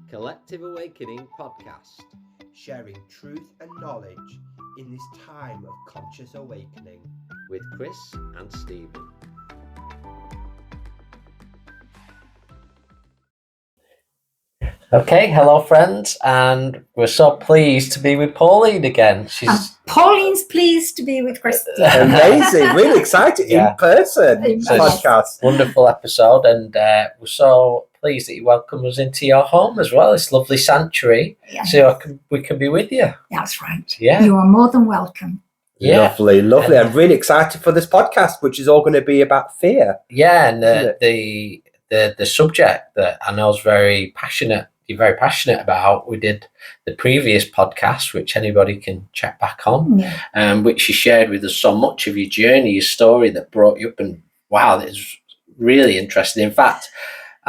Collective Awakening podcast. Sharing truth and knowledge in this time of conscious awakening. With Chris and Stephen. Okay, hello friends, and we're so pleased to be with Pauline again. Pauline's pleased to be with Christy. Amazing, really excited in person podcast. Wonderful episode, and we're so pleased that you welcome us into your home as well. This lovely sanctuary, so we can be with you. That's right. Yeah, you are more than welcome. Yeah. Lovely. I'm really excited for this podcast, which is all going to be about fear. Yeah, and the subject that I know is very passionate. You're very passionate about. We did the previous podcast, which anybody can check back on, which you shared with us so much of your journey, your story that brought you up, and wow, it's really interesting. In fact,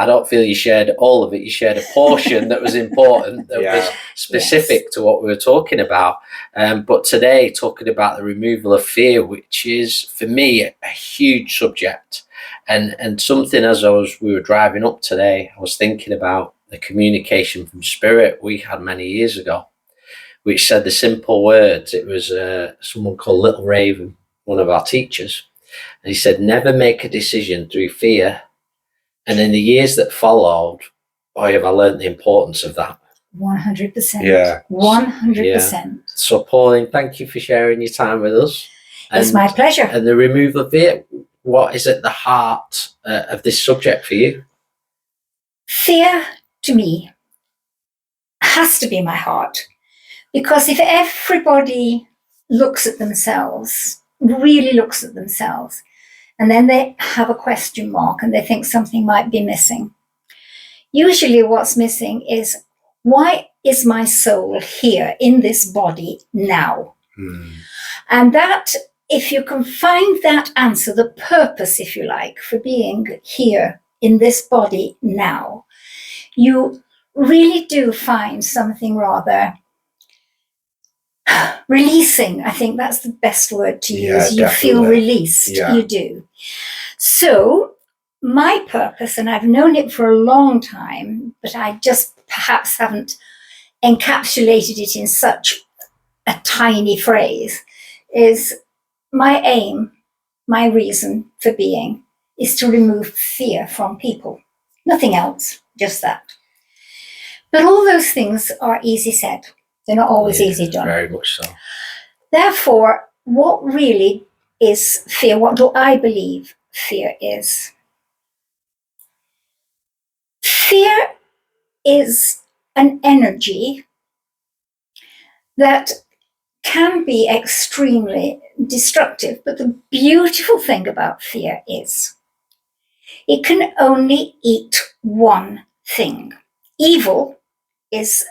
I don't feel you shared all of it. You shared a portion that was important, that was specific to what we were talking about. But today, talking about the removal of fear, which is, for me, a huge subject. And something we were driving up today, I was thinking about the communication from spirit we had many years ago, which said the simple words. It was someone called Little Raven, one of our teachers. And he said, never make a decision through fear. And in the years that followed, have I learned the importance of that. 100%. Yeah. 100%. Yeah. So, Pauline, thank you for sharing your time with us. It's my pleasure. And the removal of fear, what is at the heart of this subject for you? Fear, to me, has to be my heart. Because if everybody looks at themselves, really looks at themselves, and then they have a question mark and they think something might be missing. Usually what's missing is, why is my soul here in this body now? And that, if you can find that answer, the purpose, if you like, for being here in this body now, you really do find something rather releasing. I think that's the best word to use. You feel released. You do. So my purpose, and I've known it for a long time, but I just perhaps haven't encapsulated it in such a tiny phrase, is my aim, my reason for being, is to remove fear from people. Nothing else, just that. But all those things are easy said. They're not always easy done. Very much so. Therefore, what really is fear? What do I believe fear is? Fear is an energy that can be extremely destructive. But the beautiful thing about fear is it can only eat one thing. Evil is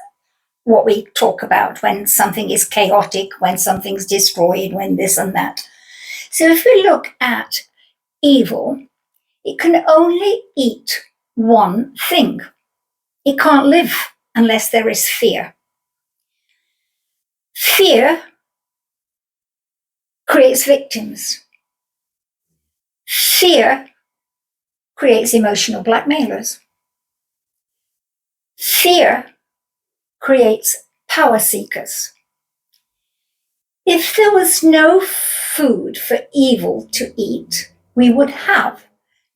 what we talk about when something is chaotic, when something's destroyed, when this and that. So if we look at evil, it can only eat one thing. It can't live unless there is fear. Fear creates victims. Fear creates emotional blackmailers. Fear creates power seekers. If there was no food for evil to eat, we would have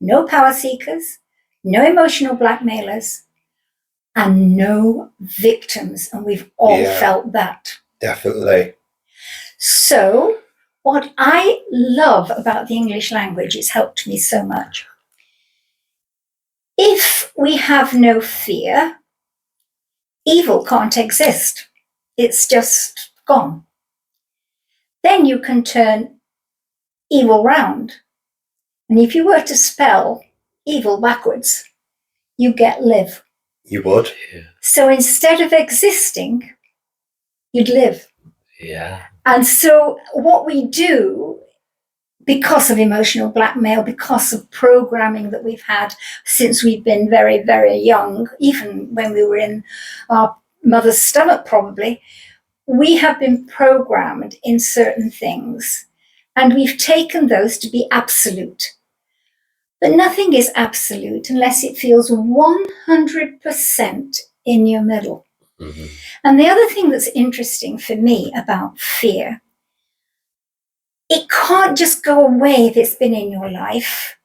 no power seekers, no emotional blackmailers, and no victims. And we've all felt that. Definitely. So what I love about the English language, it's helped me so much. If we have no fear, evil can't exist. It's just gone. Then you can turn evil round. And if you were to spell evil backwards, you get live. You would. Yeah. So instead of existing, you'd live. Yeah. And so what we do, because of emotional blackmail, because of programming that we've had since we've been very, very young, even when we were in our mother's stomach probably, we have been programmed in certain things, and we've taken those to be absolute. But nothing is absolute unless it feels 100% in your middle. Mm-hmm. And the other thing that's interesting for me about fear, it can't just go away if it's been in your life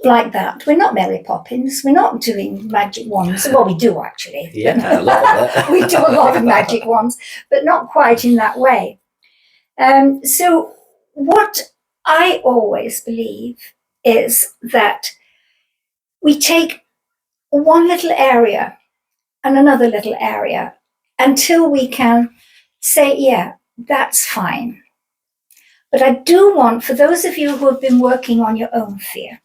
like that. We're not Mary Poppins. We're not doing magic wands. Well, we do actually. Yeah, a lot of it. We do a lot of magic wands, but not quite in that way. So what I always believe is that we take one little area and another little area until we can say, yeah, that's fine. But I do want, for those of you who have been working on your own fear,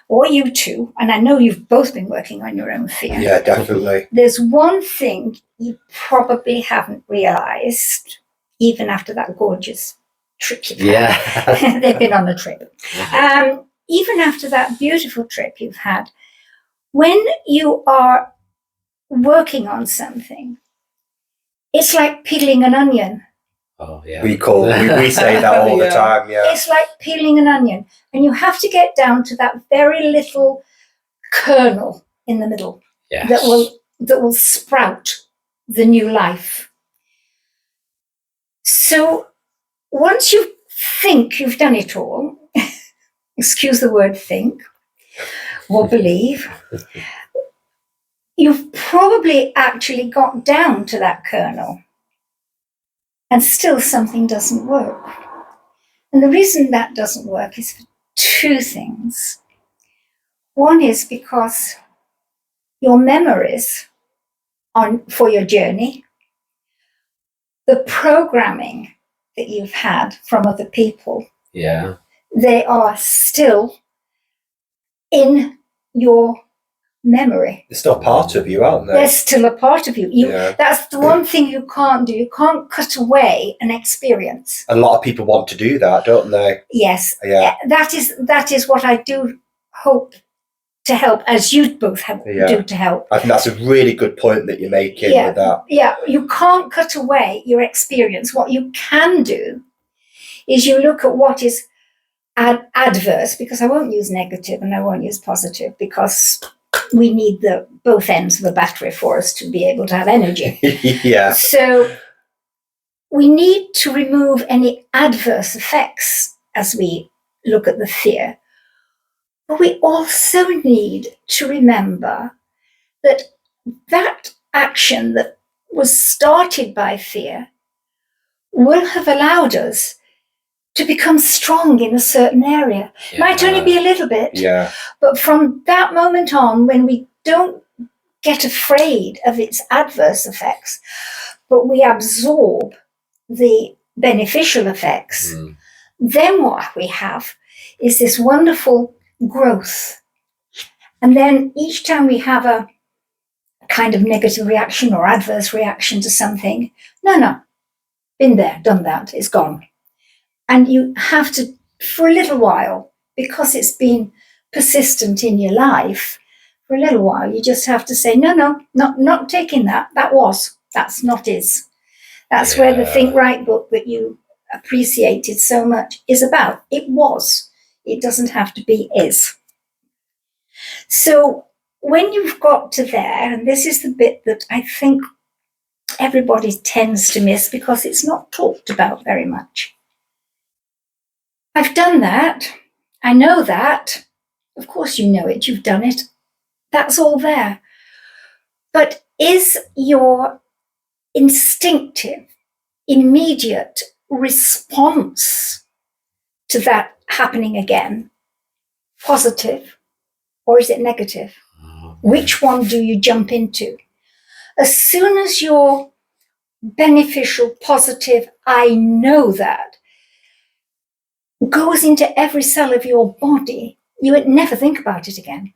or you too, and I know you've both been working on your own fear. Yeah, definitely. There's one thing you probably haven't realized, even after that gorgeous trip you've had. Yeah. They've been on a trip. Even after that beautiful trip you've had, when you are working on something, it's like peeling an onion. Oh, yeah. We say that all the time, yeah. It's like peeling an onion. And you have to get down to that very little kernel in the middle. Yes. that will sprout the new life. So once you think you've done it all, excuse the word think or believe, you've probably actually got down to that kernel and still something doesn't work. And the reason that doesn't work is for two things. One is because your memories for your journey, the programming that you've had from other people, Yeah. they are still in your memory. They're still part of you, aren't they? They're still a part of you. Yeah. That's the one thing you can't do. You can't cut away an experience. A lot of people want to do that, don't they? Yes. Yeah. That is what I do hope to help, as you both do to help. I think that's a really good point that you're making with that. Yeah, you can't cut away your experience. What you can do is you look at what is adverse, because I won't use negative and I won't use positive, because we need both ends of the battery for us to be able to have energy. Yeah. So we need to remove any adverse effects as we look at the fear. But we also need to remember that that action that was started by fear will have allowed us to become strong in a certain area. Yeah. Might only be a little bit. Yeah. But from that moment on, when we don't get afraid of its adverse effects, but we absorb the beneficial effects, then what we have is this wonderful growth. And then each time we have a kind of negative reaction or adverse reaction to something, no, been there, done that, it's gone. And you have to, for a little while, because it's been persistent in your life, for a little while, you just have to say, no, not taking that. That's not is. That's where the Think Right book that you appreciated so much is about. It was. It doesn't have to be is. So when you've got to there, and this is the bit that I think everybody tends to miss because it's not talked about very much. I've done that. I know that. Of course you know it. You've done it. That's all there. But is your instinctive, immediate response to that happening again positive, or is it negative? Which one do you jump into? As soon as your beneficial, positive, I know that, goes into every cell of your body, you would never think about it again.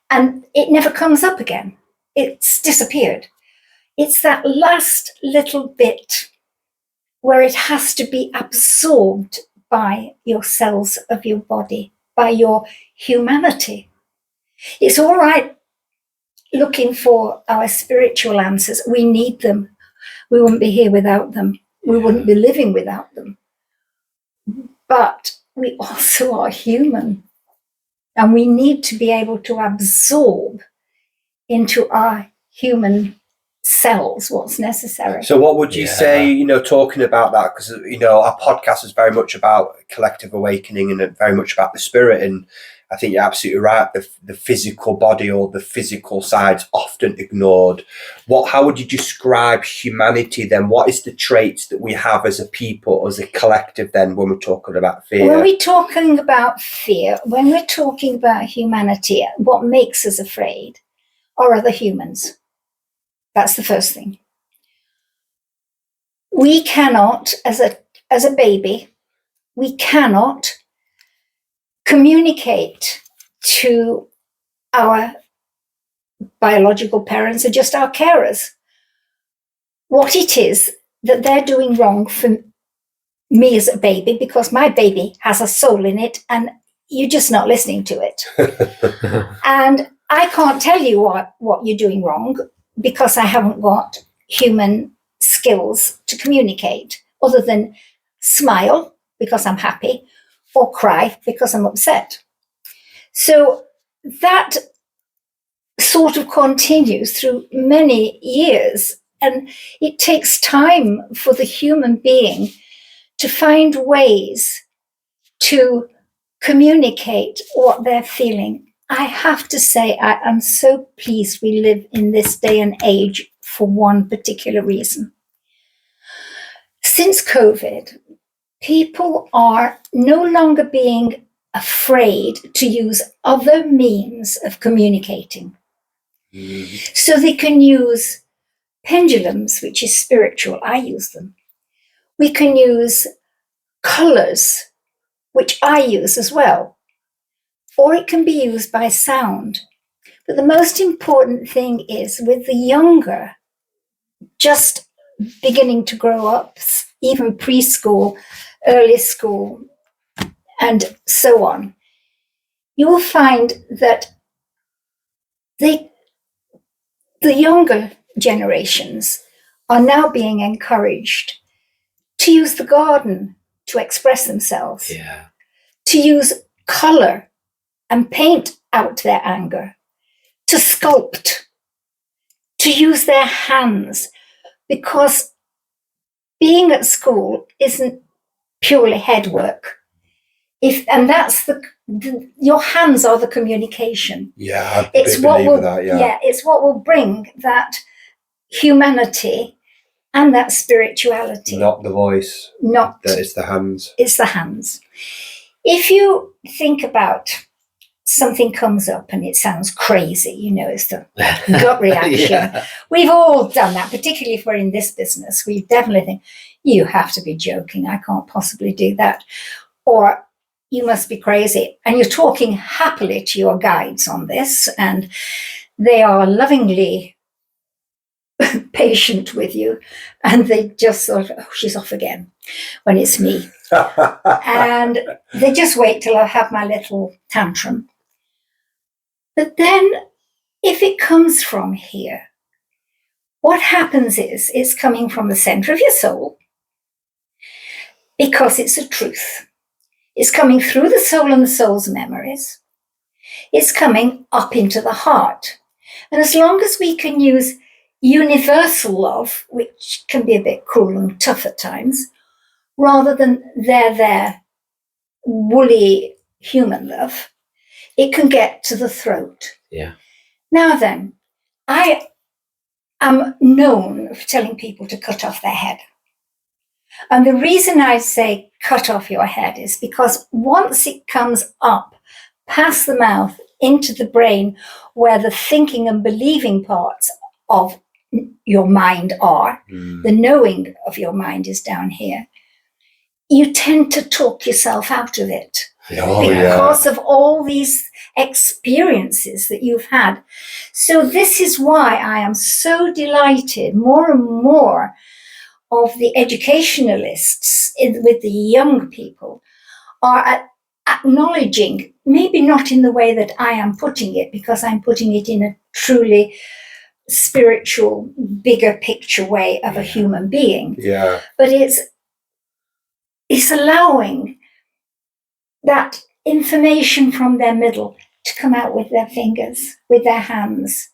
And it never comes up again. It's disappeared. It's that last little bit where it has to be absorbed by your cells of your body, by your humanity. It's all right looking for our spiritual answers. We need them. We wouldn't be here without them. We wouldn't be living without them. But we also are human. And we need to be able to absorb into our human cells what's necessary. So what would you say, talking about that, because, our podcast is very much about collective awakening and very much about the spirit. And I think you're absolutely right. The physical body or the physical side's often ignored. How would you describe humanity then? What is the traits that we have as a people, as a collective then, when we're talking about fear? When we're talking about fear, when we're talking about humanity, what makes us afraid are other humans. That's the first thing. We cannot, as a baby, we cannot communicate to our biological parents or just our carers what it is that they're doing wrong for me as a baby, because my baby has a soul in it and you're just not listening to it. And I can't tell you what you're doing wrong because I haven't got human skills to communicate other than smile because I'm happy or cry because I'm upset. So that sort of continues through many years, and it takes time for the human being to find ways to communicate what they're feeling. I have to say, I am so pleased we live in this day and age for one particular reason. Since COVID, people are no longer being afraid to use other means of communicating. So they can use pendulums, which is spiritual. I use them. We can use colors, which I use as well. Or it can be used by sound. But the most important thing is with the younger, just beginning to grow up, even preschool, early school, and so on, you will find that the younger generations are now being encouraged to use the garden to express themselves, to use color and paint out their anger, to sculpt, to use their hands, because being at school isn't purely head work. And that's your hands are the communication. Yeah, it's what will bring that humanity and that spirituality. Not the voice. It's the hands. It's the hands. If you think about something comes up and it sounds crazy, it's the gut reaction. We've all done that, particularly if we're in this business. We definitely think, you have to be joking. I can't possibly do that. Or you must be crazy. And you're talking happily to your guides on this, and they are lovingly patient with you, and they just sort of, she's off again when it's me. And they just wait till I have my little tantrum. But then if it comes from here, what happens is it's coming from the center of your soul, because it's a truth. It's coming through the soul and the soul's memories. It's coming up into the heart. And as long as we can use universal love, which can be a bit cruel and tough at times, rather than their woolly human love, it can get to the throat. Yeah. Now then, I am known for telling people to cut off their head. And the reason I say cut off your head is because once it comes up past the mouth into the brain, where the thinking and believing parts of your mind are, the knowing of your mind is down here, you tend to talk yourself out of it because of all these experiences that you've had. So this is why I am so delighted more and more of the educationalists with the young people are acknowledging, maybe not in the way that I am putting it, because I'm putting it in a truly spiritual, bigger picture way of a human being. Yeah. But it's allowing that information from their middle to come out with their fingers, with their hands.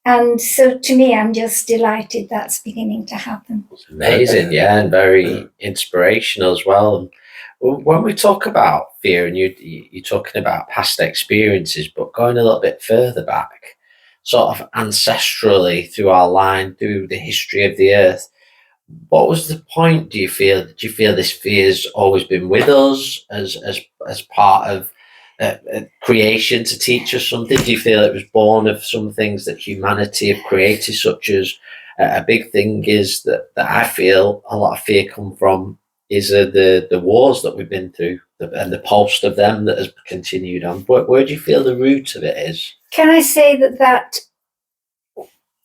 And so to me, I'm just delighted that's beginning to happen. It's amazing, yeah, and very inspirational as well. When we talk about fear, and you're talking about past experiences, but going a little bit further back, sort of ancestrally through our line, through the history of the earth, what was the point? Do you feel this fear's always been with us as part of creation to teach us something? Do you feel it was born of some things that humanity have created, such as a big thing is that I feel a lot of fear come from is the wars that we've been through and the pulse of them that has continued on. Where do you feel the root of it is? Can I say that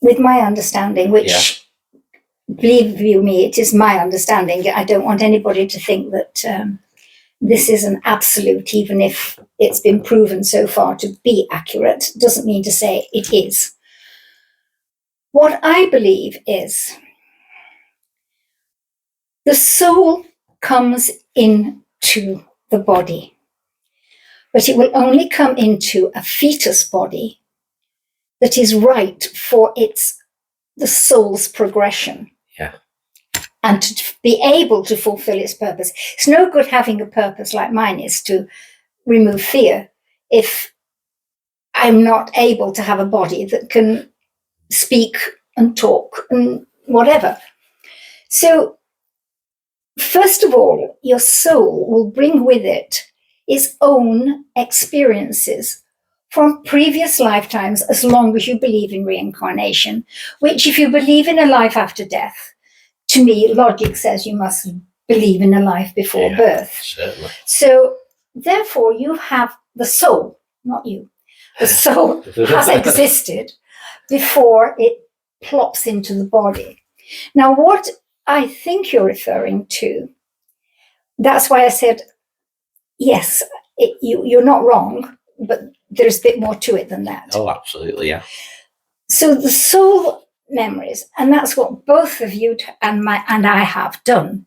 with my understanding, which, believe you me, it is my understanding. I don't want anybody to think that this is an absolute, even if it's been proven so far to be accurate, doesn't mean to say it is. What I believe is the soul comes into the body, but it will only come into a fetus body that is right for the soul's progression. Yeah. And to be able to fulfill its purpose. It's no good having a purpose like mine is to remove fear if I'm not able to have a body that can speak and talk and whatever. So, first of all, your soul will bring with it its own experiences from previous lifetimes, as long as you believe in reincarnation, which if you believe in a life after death, to me, logic says you must believe in a life before birth. Certainly. So, therefore, you have the soul, not you. The soul has existed before it plops into the body. Now, what I think you're referring to, that's why I said, yes, you're not wrong, but there's a bit more to it than that. Oh, absolutely, yeah. So the soul memories, and that's what both of you and I have done.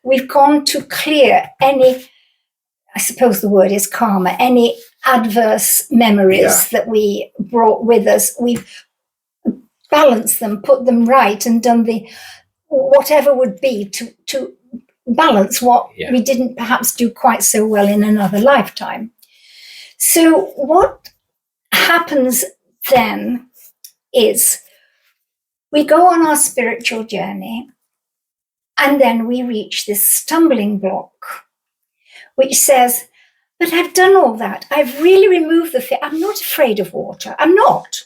We've gone to clear any, I suppose the word is karma, any adverse memories that we brought with us. We've balanced them, put them right, and done the whatever would be to balance what we didn't perhaps do quite so well in another lifetime. So what happens then is we go on our spiritual journey, and then we reach this stumbling block, which says, but I've done all that. I've really removed the fear. I'm not afraid of water. I'm not.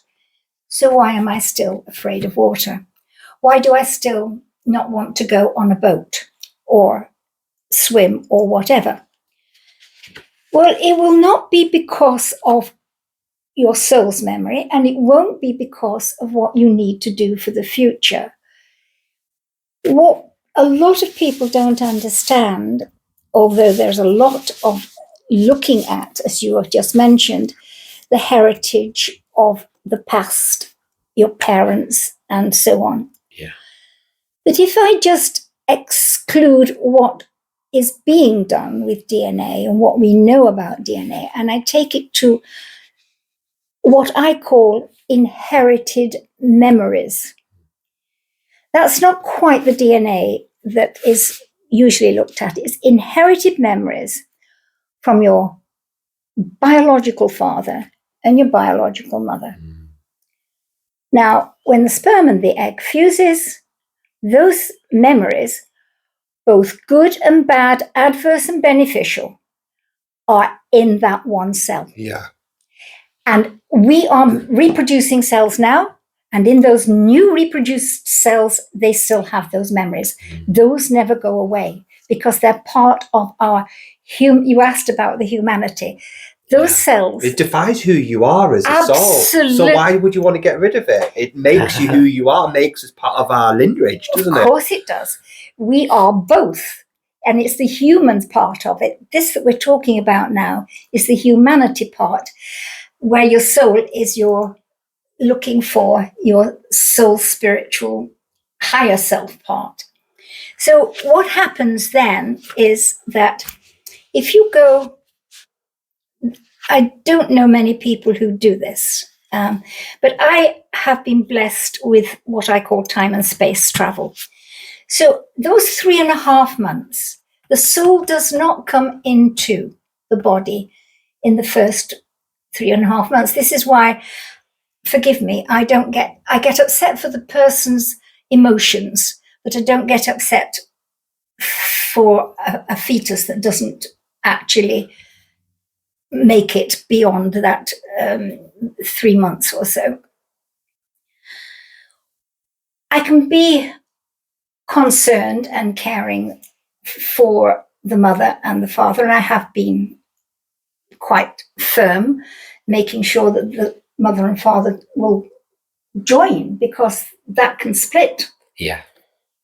So why am I still afraid of water? Why do I still not want to go on a boat or swim or whatever? Well, it will not be because of your soul's memory, and it won't be because of what you need to do for the future. What a lot of people don't understand, although there's a lot of looking at, as you have just mentioned, the heritage of the past, your parents, and so on. Yeah. But if I just exclude what is being done with DNA and what we know about DNA, and I take it to what I call inherited memories. That's not quite the DNA that is usually looked at. It's inherited memories from your biological father and your biological mother. Now, when the sperm and the egg fuses, those memories, both good and bad, adverse and beneficial, are in that one cell. Yeah. And we are reproducing cells now, and in those new reproduced cells, they still have those memories. Those never go away because they're part of our you asked about the humanity. Those cells. It defines who you are as a soul. So why would you want to get rid of it? It makes you who you are, makes us part of our lineage, doesn't it? Of course it does. We are both. And it's the humans part of it. This that we're talking about now is the humanity part, where your soul is your looking for your soul spiritual higher self part. So what happens then is that if you go I don't know many people who do this, but I have been blessed with what I call time and space travel. So those 3.5 months, the soul does not come into the body in the first 3.5 months. This is why, forgive me, I get upset for the person's emotions, but I don't get upset for a fetus that doesn't actually make it beyond that 3 months or so. I can be concerned and caring for the mother and the father, and I have been quite firm, making sure that the mother and father will join, because that can split. Yeah,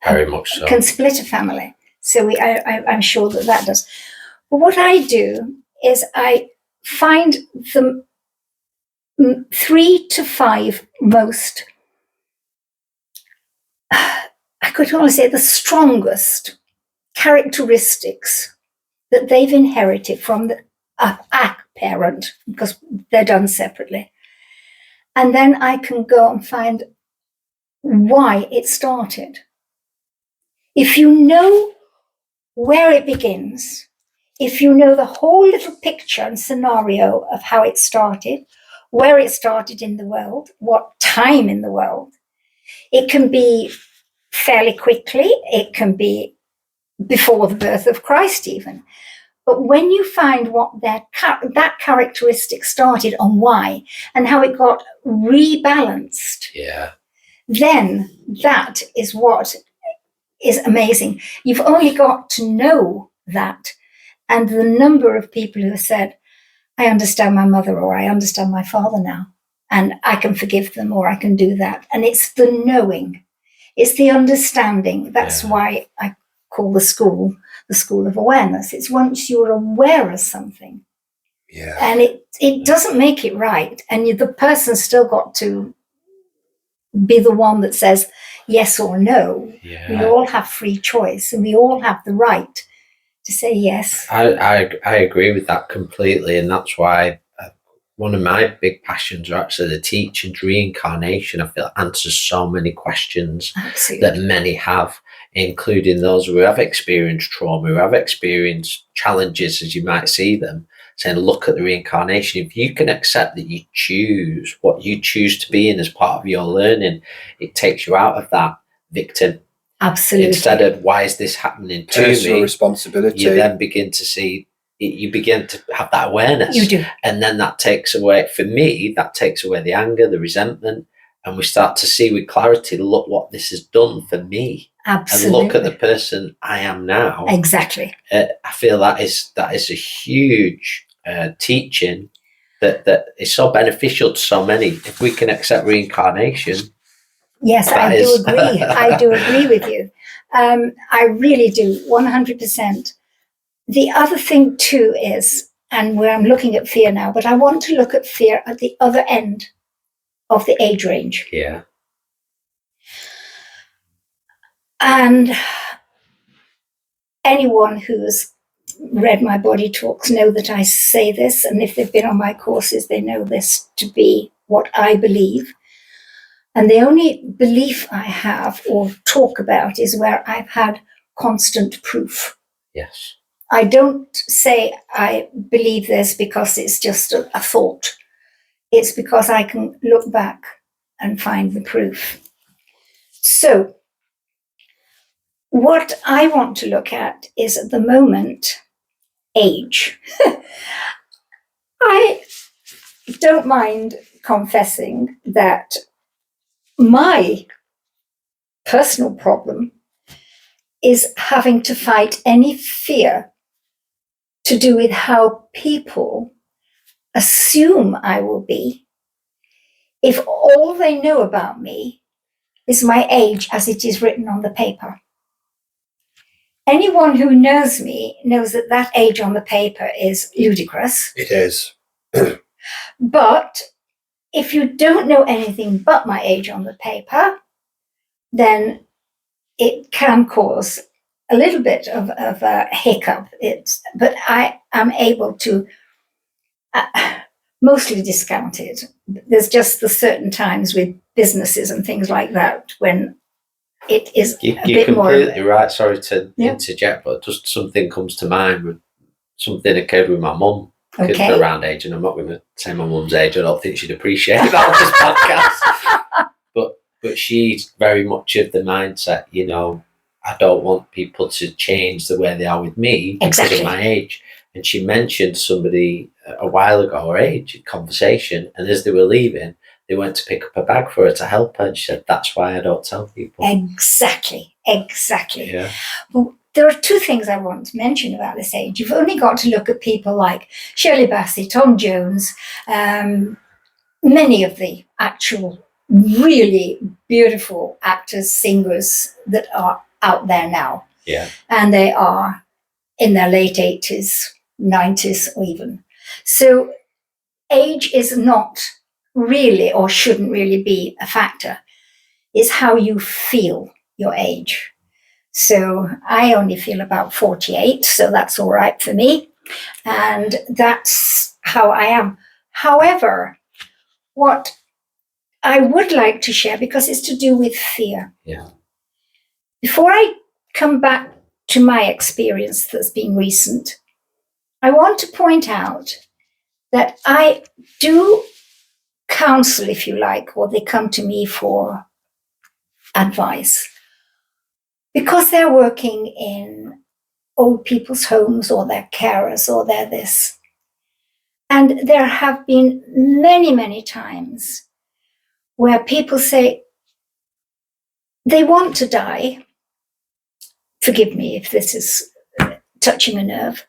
very much so. Can split a family. So I'm sure that does. But what I do is I find the 3 to 5 most, I could almost say, the strongest characteristics that they've inherited from a parent, because they're done separately. And then I can go and find why it started. If you know where it begins, if you know the whole little picture and scenario of how it started, where it started in the world, what time in the world, it can be fairly quickly, it can be before the birth of Christ even. But when you find what that characteristic started and why, and how it got rebalanced, then that is what is amazing. You've only got to know that. And the number of people who have said, I understand my mother, or I understand my father now, and I can forgive them, or I can do that. And it's the knowing, it's the understanding. That's why I call the school of awareness. It's once you're aware of something, and it doesn't make it right, and the person's still got to be the one that says yes or no. We all have free choice, and we all have the right to say yes. I agree with that completely, and that's why one of my big passions are actually the teachings. Reincarnation, I feel, answers so many questions that many have, including those who have experienced trauma, who have experienced challenges, as you might see them, saying, look at the reincarnation. If you can accept that you choose what you choose to be in as part of your learning, it takes you out of that victim. Absolutely. Instead of, why is this happening to Personal me? responsibility. You then begin to see, you begin to have that awareness. You do. And then that takes away, for me, that takes away the anger, the resentment. And we start to see with clarity, look what this has done for me. Absolutely. And look at the person I am now. Exactly. I feel that is a huge teaching that is so beneficial to so many. If we can accept reincarnation. Yes, I do agree. I do agree with you. I really do, 100%. The other thing too is, and where I'm looking at fear now, but I want to look at fear at the other end of the age range. Yeah. And anyone who's read my body talks know that I say this, and if they've been on my courses, they know this to be what I believe. And the only belief I have or talk about is where I've had constant proof. Yes. I don't say I believe this because it's just a thought. It's because I can look back and find the proof. So what I want to look at is, at the moment, age. I don't mind confessing that my personal problem is having to fight any fear to do with how people assume I will be if all they know about me is my age as it is written on the paper. Anyone who knows me knows that that age on the paper is ludicrous. It is. But if you don't know anything but my age on the paper, then it can cause a little bit of a hiccup. But I am able to mostly discounted. There's just the certain times with businesses and things like that when it is You're bit completely more. right. Sorry to Yeah. interject, but just something comes to mind. With something occurred with my mum Okay. around age, and I'm not going to say my mum's age. I don't think she'd appreciate that on this podcast. But she's very much of the mindset, you know, I don't want people to change the way they are with me because of my age. And she mentioned somebody a while ago, her age, conversation, and as they were leaving, they went to pick up a bag for her to help her. And she said, that's why I don't tell people. Exactly. Yeah. Well, there are two things I want to mention about this age. You've only got to look at people like Shirley Bassey, Tom Jones, many of the actual really beautiful actors, singers that are out there now. Yeah. And they are in their late 80s, 90s, or even. So age is not really, or shouldn't really be, a factor. It's how you feel your age. So I only feel about 48, so that's all right for me. And that's how I am. However, what I would like to share, because it's to do with fear. Yeah. Before I come back to my experience that's been recent, I want to point out that I do counsel, if you like, or they come to me for advice, because they're working in old people's homes, or they're carers, or they're this. And there have been many, many times where people say they want to die. Forgive me if this is touching a nerve.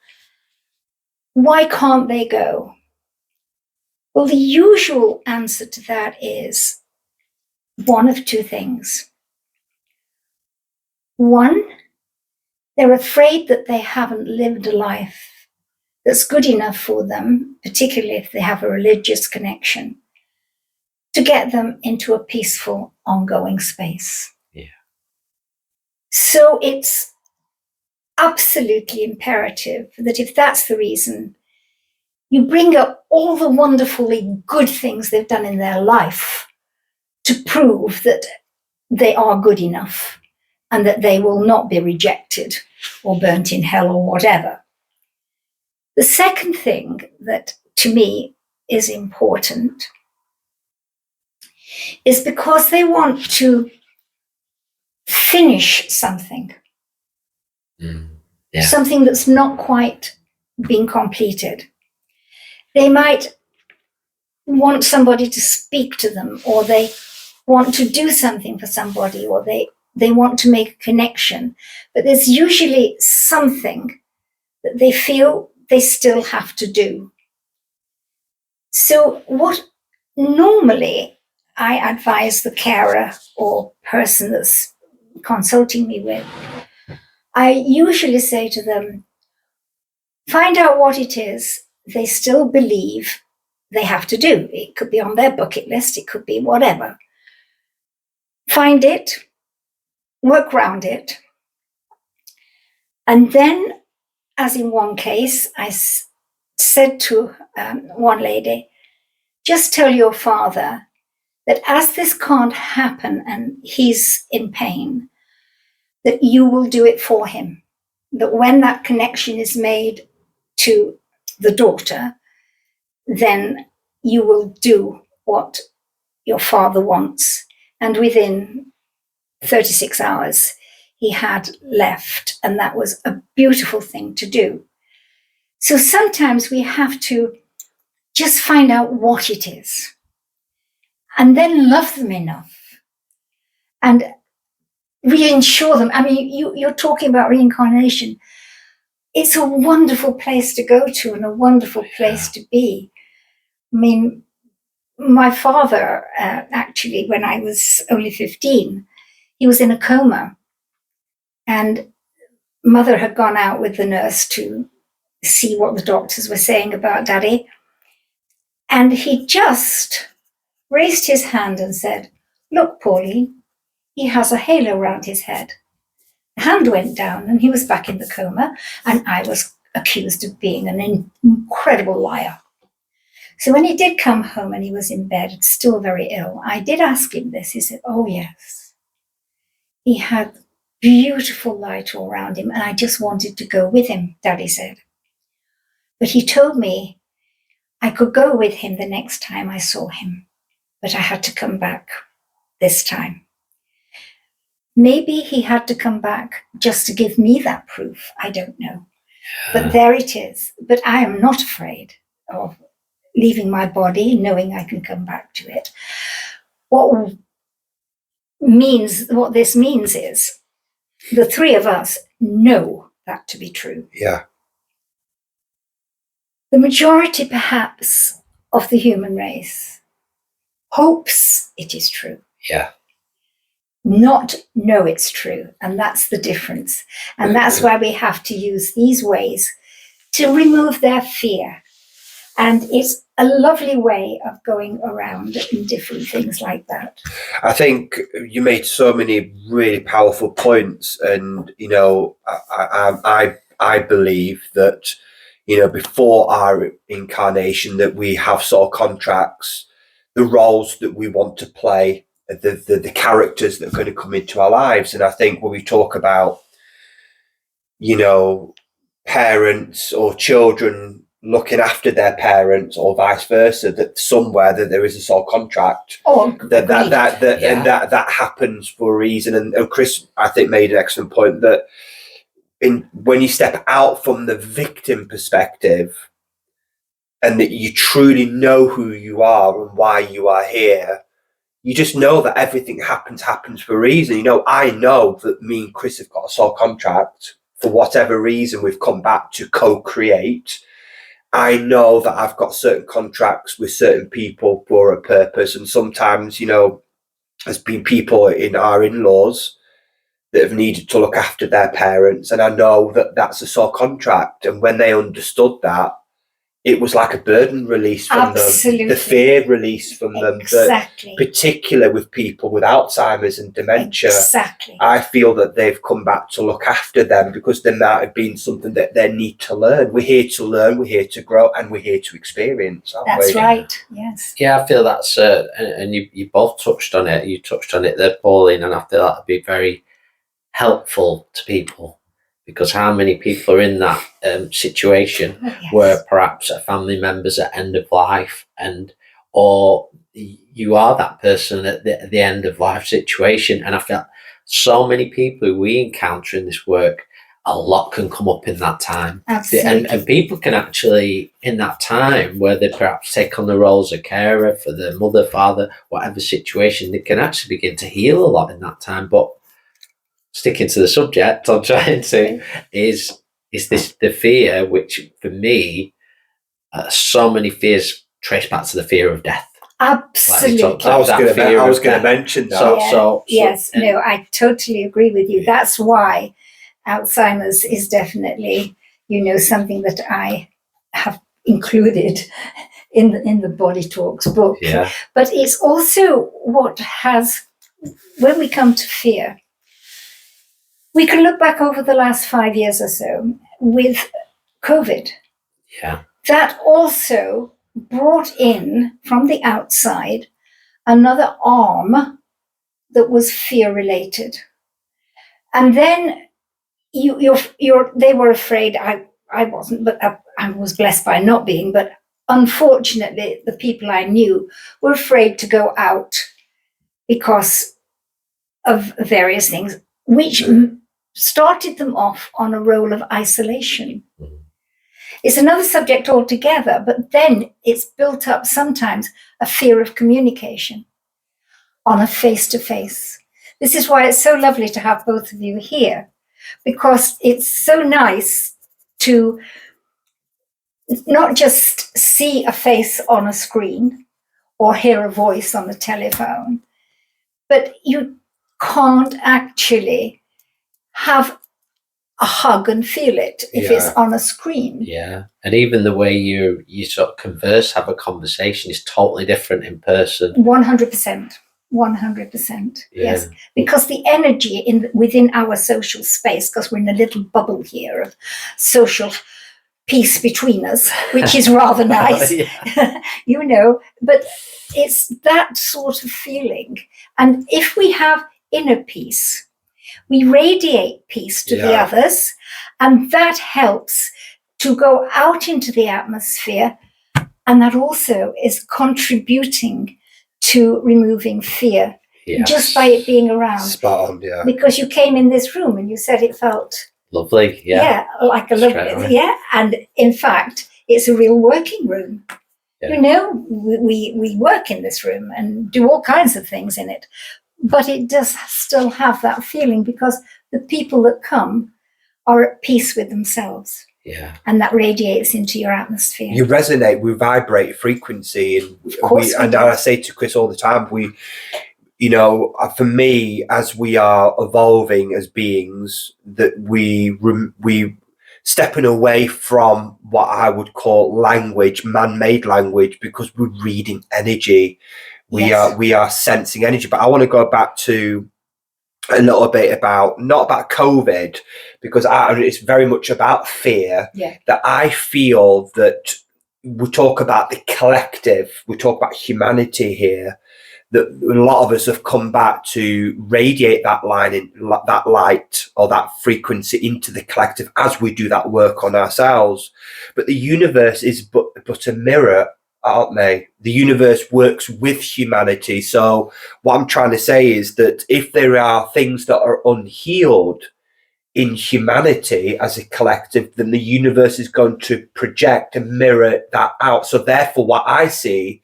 Why can't they go? Well, the usual answer to that is one of two things. One, they're afraid that they haven't lived a life that's good enough for them, particularly if they have a religious connection, to get them into a peaceful, ongoing space. Yeah. So it's absolutely imperative that if that's the reason, you bring up all the wonderfully good things they've done in their life to prove that they are good enough and that they will not be rejected or burnt in hell or whatever. The second thing that to me is important is because they want to finish something, something that's not quite been completed. They might want somebody to speak to them, or they want to do something for somebody, or they want to make a connection, but there's usually something that they feel they still have to do. So what normally I advise the carer or person that's consulting me with, I usually say to them, find out what it is they still believe they have to do. It could be on their bucket list, it could be whatever. Find it, work around it. And then, as in one case, I said to one lady, just tell your father that as this can't happen and he's in pain, that you will do it for him. That when that connection is made to the daughter, then you will do what your father wants. And within 36 hours, he had left, and that was a beautiful thing to do. So sometimes we have to just find out what it is and then love them enough and reassure them. I mean, you're talking about reincarnation. It's a wonderful place to go to and a wonderful place to be. I mean, my father, actually, when I was only 15, he was in a coma. And mother had gone out with the nurse to see what the doctors were saying about Daddy. And he just raised his hand and said, look, Pauline, he has a halo around his head. The hand went down and he was back in the coma. And I was accused of being an incredible liar. So when he did come home and he was in bed, still very ill, I did ask him this. He said, oh, yes. He had beautiful light all around him, and I just wanted to go with him, Daddy said. But he told me I could go with him the next time I saw him, but I had to come back this time. Maybe he had to come back just to give me that proof. I don't know. But there it is. But I am not afraid of leaving my body, knowing I can come back to it. What this means is the three of us know that to be true. Yeah. The majority, perhaps, of the human race hopes it is true. Yeah. Not know it's true. And that's the difference. And that's why we have to use these ways to remove their fear. And it's a lovely way of going around in different things like that. I think you made so many really powerful points, and I believe that before our incarnation that we have sort of contracts, the roles that we want to play, the characters that are going to come into our lives. And I think when we talk about parents or children looking after their parents or vice versa, that somewhere that there is a sort of contract that happens for a reason. And Chris, I think, made an excellent point that when you step out from the victim perspective and that you truly know who you are and why you are here, you just know that everything happens for a reason. I know that me and Chris have got a soul contract. For whatever reason, we've come back to co-create. I know that I've got certain contracts with certain people for a purpose. And sometimes, there's been people in our in-laws that have needed to look after their parents. And I know that that's a soul contract. And when they understood that, it was like a burden release from them, the fear release from them. Exactly. But particularly with people with Alzheimer's and dementia, exactly. I feel that they've come back to look after them because there might have been something that they need to learn. We're here to learn, we're here to grow, and we're here to experience, aren't That's we? right, yes. Yeah, I feel that's, and you both touched on it. You touched on it there, Pauline, and I feel that would be very helpful to people. Because how many people are in that situation where perhaps a family member's at end of life, or you are that person at the end of life situation. And I feel so many people who we encounter in this work, a lot can come up in that time. Absolutely. And people can actually, in that time where they perhaps take on the roles of carer for their mother, father, whatever situation, they can actually begin to heal a lot in that time. But sticking to the subject, I'm trying to is this the fear, which for me, so many fears trace back to the fear of death. Absolutely. I was going to mention that. Yes, I totally agree with you. That's why Alzheimer's is definitely, something that I have included in the Body Talks book. Yeah. But it's also when we come to fear, we can look back over the last 5 years or so with COVID. Yeah. That also brought in from the outside another arm that was fear related. And then they were afraid. I wasn't, but I was blessed by not being. But unfortunately, the people I knew were afraid to go out because of various things, which started them off on a role of isolation. It's another subject altogether, but then it's built up sometimes a fear of communication on a face-to-face. This is why it's so lovely to have both of you here, because it's so nice to not just see a face on a screen or hear a voice on the telephone, but you can't actually have a hug and feel it if it's on a screen. Yeah. And even the way you sort of converse, have a conversation is totally different in person. 100%. 100%. Yes. Because the energy within our social space, because we're in a little bubble here of social peace between us, which is rather nice, you know, but it's that sort of feeling. And if we have inner peace, we radiate peace to the others, and that helps to go out into the atmosphere, and that also is contributing to removing fear just by it being around. Spot on, yeah. Because you came in this room and you said it felt lovely, like a lovely, and in fact, it's a real working room. You know, we work in this room and do all kinds of things in it, but it does still have that feeling because the people that come are at peace with themselves. Yeah. And that radiates into your atmosphere. You resonate, we vibrate frequency. And I say to Chris all the time, you know, for me, as we are evolving as beings, that we stepping away from what I would call language, man-made language, because we're reading energy. We are sensing energy. But I want to go back to a little bit about, not about COVID, because it's very much about fear. That I feel that we talk about the collective, we talk about humanity here, that a lot of us have come back to radiate that that light or that frequency into the collective as we do that work on ourselves. But the universe is but a mirror, aren't they? The universe works with humanity. So what I'm trying to say is that if there are things that are unhealed in humanity as a collective, then the universe is going to project and mirror that out. So therefore, what I see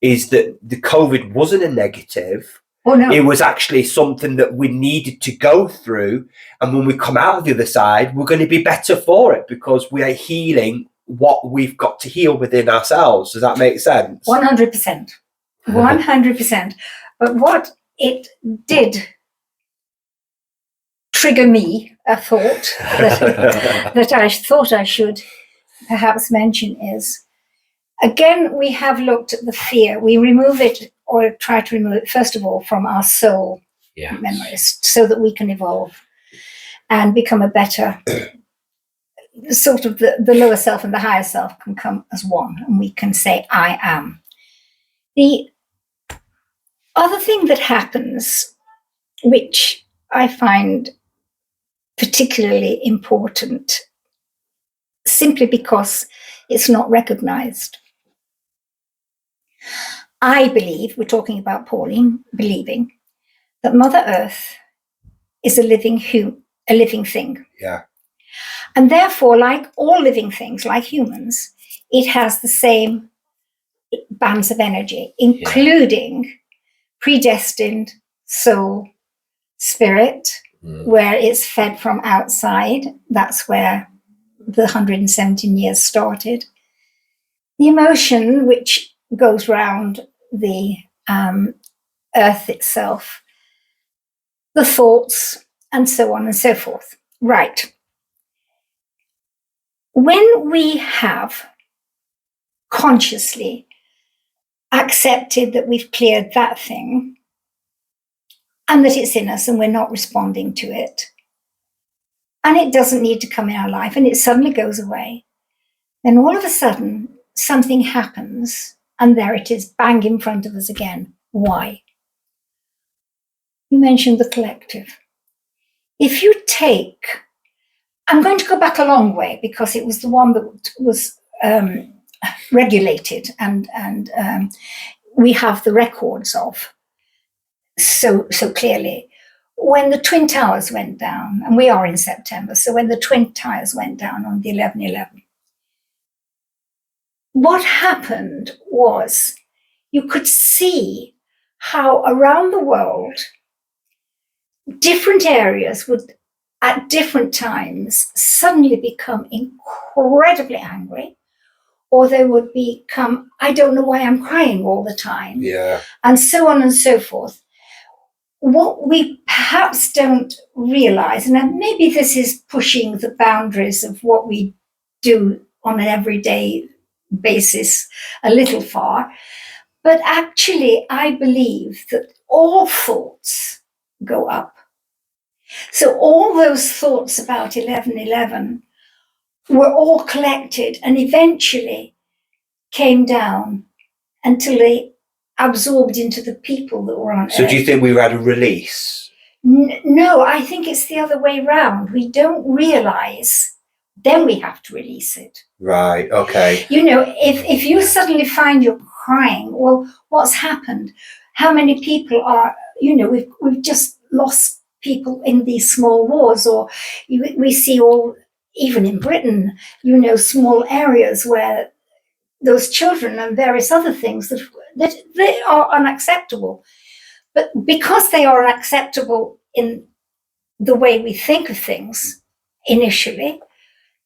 is that the COVID wasn't a negative. Oh, no. It was actually something that we needed to go through. And when we come out of the other side, we're going to be better for it because we are healing what we've got to heal within ourselves. Does that make sense? 100%. 100%. But what it did trigger me, a thought that I thought I should perhaps mention is, again, we have looked at the fear. We remove it, or try to remove it, first of all, from our soul memories so that we can evolve and become a better, sort of the lower self and the higher self can come as one, and we can say, I am. The other thing that happens, which I find particularly important, simply because it's not recognized. I believe, we're talking about Pauline, believing that Mother Earth is a living thing. Yeah. And therefore, like all living things, like humans, it has the same bands of energy, including predestined soul, spirit, where it's fed from outside. That's where the 117 years started. The emotion, which goes round the earth itself, the thoughts, and so on and so forth. Right. When we have consciously accepted that we've cleared that thing and that it's in us and we're not responding to it, and it doesn't need to come in our life and it suddenly goes away, then all of a sudden something happens and there it is, bang in front of us again. Why? You mentioned the collective. If you take, I'm going to go back a long way because it was the one that was regulated and we have the records of so clearly. When the Twin Towers went down, and we are in September, so when the Twin Towers went down on the 11/11, what happened was you could see how around the world different areas would at different times suddenly become incredibly angry, or they would become, I don't know why I'm crying all the time, and so on and so forth. What we perhaps don't realize, and maybe this is pushing the boundaries of what we do on an everyday basis a little far, but actually I believe that all thoughts go up. So all those thoughts about 11/11 were all collected and eventually came down until they absorbed into the people that were on Earth. So do you think we had a release? No, I think it's the other way round. We don't realise, then we have to release it. Right, okay. You know, if you suddenly find you're crying, well, what's happened? How many people are, you know, we've just lost people in these small wars, or we see all, even in Britain, you know, small areas where those children and various other things that they are unacceptable. But because they are unacceptable in the way we think of things initially,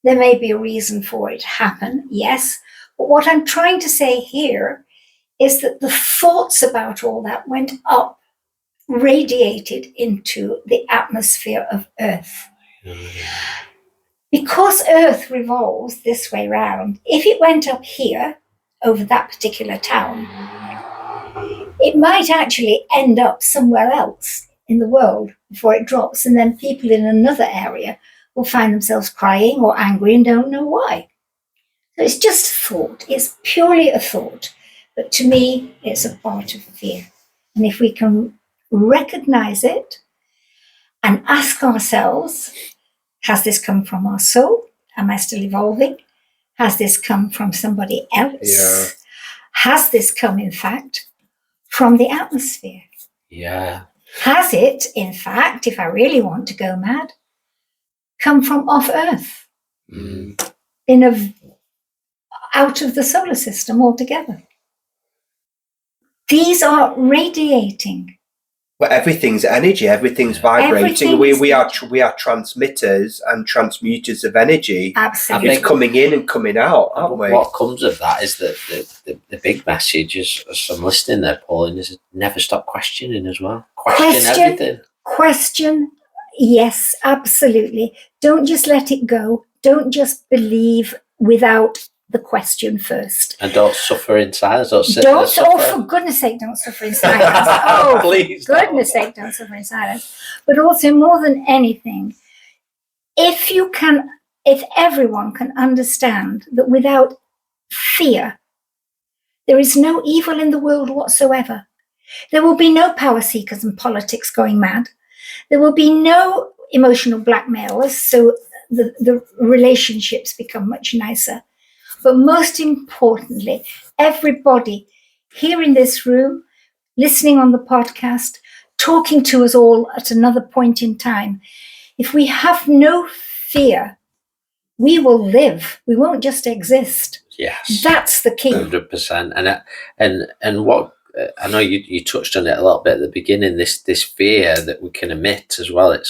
there may be a reason for it to happen, yes. But what I'm trying to say here is that the thoughts about all that went up, radiated into the atmosphere of Earth. Because Earth revolves this way round, if it went up here over that particular town, it might actually end up somewhere else in the world before it drops, and then people in another area will find themselves crying or angry and don't know why. So it's just a thought. It's purely a thought. But to me, it's a part of fear. And if we can recognize it and ask ourselves, has this come from our soul? Am I still evolving? Has this come from somebody else? Yeah. Has this come, in fact, from the atmosphere? Yeah. Has it, in fact, if I really want to go mad, come from off Earth, out of the solar system altogether? These are radiating. Well, everything's energy. Everything's vibrating. We are transmitters and transmuters of energy. Absolutely. It's coming in and coming out, aren't we? What comes of that is that the big message is, as I'm listening there, Pauline, is never stop questioning as well. Question everything. Question, yes, absolutely. Don't just let it go. Don't just believe without the question first. And don't suffer in silence. For goodness sake, don't suffer in silence. Oh, please, goodness sake, don't suffer in silence. But also, more than anything, if everyone can understand that without fear, there is no evil in the world whatsoever. There will be no power seekers and politics going mad. There will be no emotional blackmailers, so the relationships become much nicer. But most importantly, everybody here in this room, listening on the podcast, talking to us all at another point in time, if we have no fear, we will live. We won't just exist. Yes, that's the key. 100%. And what I know you touched on it a little bit at the beginning. This fear that we can emit as well. It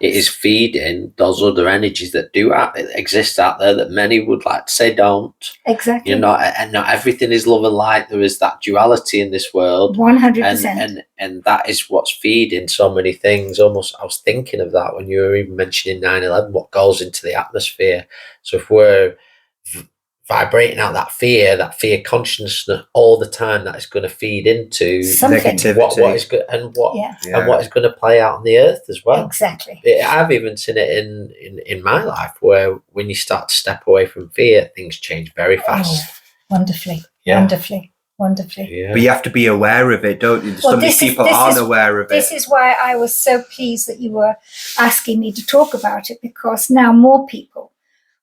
is feeding those other energies that do exist out there that many would like to say don't. Exactly. You know, and not everything is love and light. There is that duality in this world. 100%. And that is what's feeding so many things. Almost, I was thinking of that when you were even mentioning 9/11. What goes into the atmosphere? So if we're vibrating out that fear consciousness all the time, that is going to feed into negativity. What is good and what is going to play out on the earth as well. Exactly. I've even seen it in my life where when you start to step away from fear, things change very fast. Wonderfully. Yeah. Wonderfully. Yeah. But you have to be aware of it, don't you? Some people aren't aware of it. This is why I was so pleased that you were asking me to talk about it, because now more people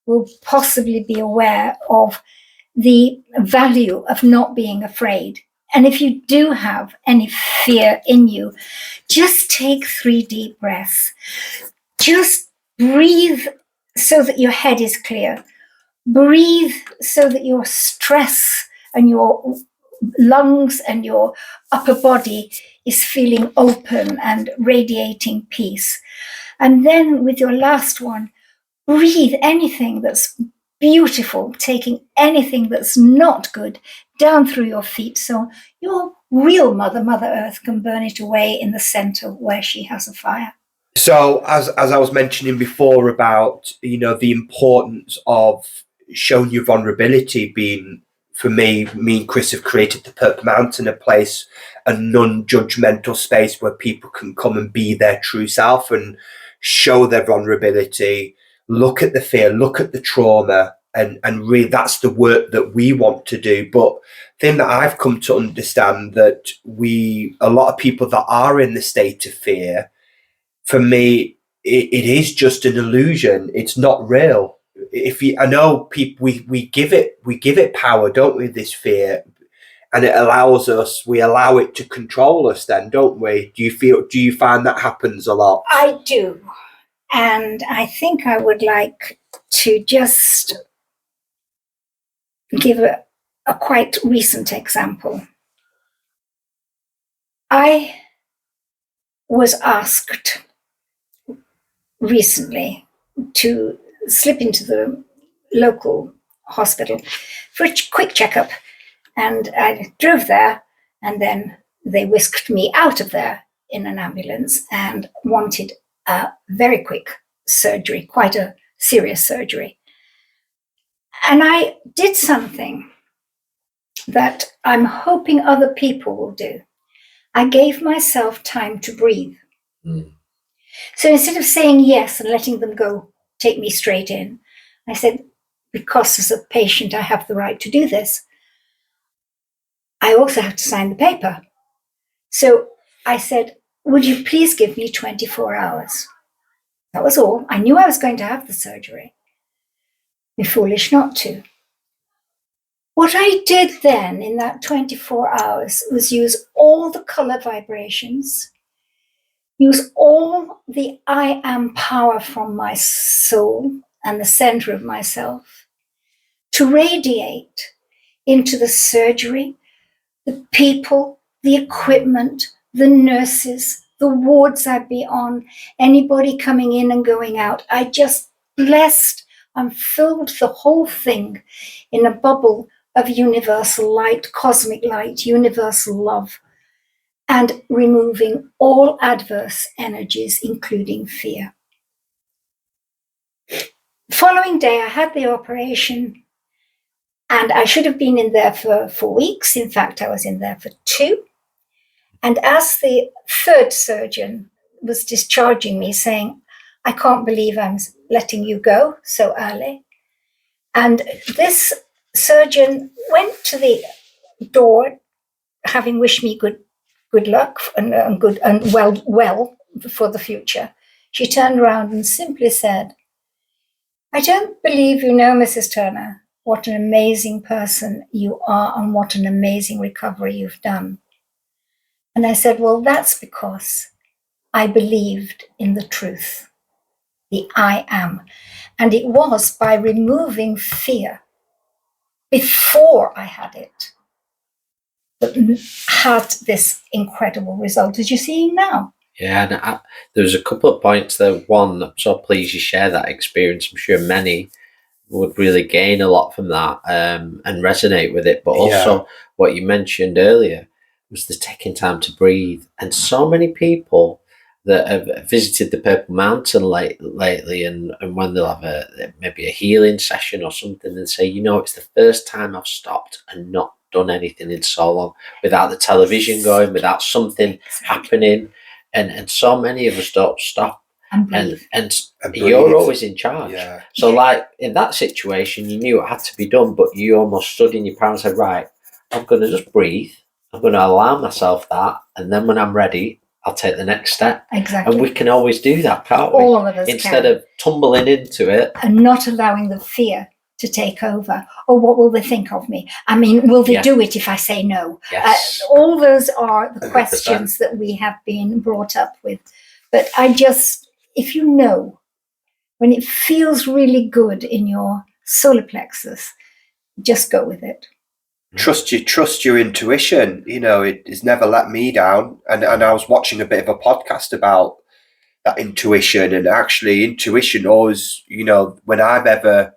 will possibly be aware of the value of not being afraid. And if you do have any fear in you, just take 3 deep breaths. Just breathe so that your head is clear. Breathe so that your stress and your lungs and your upper body is feeling open and radiating peace. And then with your last one, breathe anything that's beautiful, taking anything that's not good down through your feet, so your real Mother Earth can burn it away in the center where she has a fire. So as I was mentioning before about, the importance of showing your vulnerability being, for me and Chris have created the Purple Mountain, a non-judgmental space where people can come and be their true self and show their vulnerability. look at the fear, look at the trauma, and really that's the work that we want to do. But the thing that I've come to understand, that a lot of people that are in the state of fear, for me, it is just an illusion. It's not real. I know people, we give it power, don't we? This fear, and we allow it to control us. Then, don't we? Do you find that happens a lot? I do, and I think I would like to just give a quite recent example. I was asked recently to slip into the local hospital for a quick checkup, and I drove there, and then they whisked me out of there in an ambulance and wanted a very quick surgery, quite a serious surgery. And I did something that I'm hoping other people will do. I gave myself time to breathe. So instead of saying yes and letting them go, take me straight in, I said, because as a patient, I have the right to do this. I also have to sign the paper. So I said, would you please give me 24 hours? That was all. I knew I was going to have the surgery. Be foolish not to. What I did then in that 24 hours was use all the color vibrations, use all the I am power from my soul and the center of myself to radiate into the surgery, the people, the equipment, the nurses, the wards I'd be on, anybody coming in and going out. I just blessed and filled the whole thing in a bubble of universal light, cosmic light, universal love, and removing all adverse energies, including fear. The following day, I had the operation, and I should have been in there for 4 weeks. In fact, I was in there for 2. And as the third surgeon was discharging me, saying, I can't believe I'm letting you go so early. And this surgeon went to the door, having wished me good luck and good and well for the future. She turned around and simply said, I don't believe you know, Mrs. Turner, what an amazing person you are and what an amazing recovery you've done. And I said, well, that's because I believed in the truth, the I am. And it was by removing fear before I had it that had this incredible result, as you're seeing now. Yeah, and there was a couple of points there. One, I'm so pleased you share that experience. I'm sure many would really gain a lot from that and resonate with it. But also what you mentioned earlier was the taking time to breathe. And so many people that have visited the Purple Mountain lately, and when they'll have maybe a healing session or something, and say, it's the first time I've stopped and not done anything in so long, without the television going, without something happening. And so many of us don't stop. And you're always in charge. Yeah. So like in that situation, you knew it had to be done, but you almost stood in your power and said, right, I'm going to just breathe. I'm going to allow myself that. And then when I'm ready, I'll take the next step. Exactly. And we can always do that, can't we? All of us Instead of tumbling into it. And not allowing the fear to take over. Or what will they think of me? I mean, will they do it if I say no? Yes. All those are the 100%. questions that we have been brought up with. But if you know, when it feels really good in your solar plexus, just go with it. Trust your intuition. It has never let me down. And I was watching a bit of a podcast about that intuition, and actually intuition always, when I've ever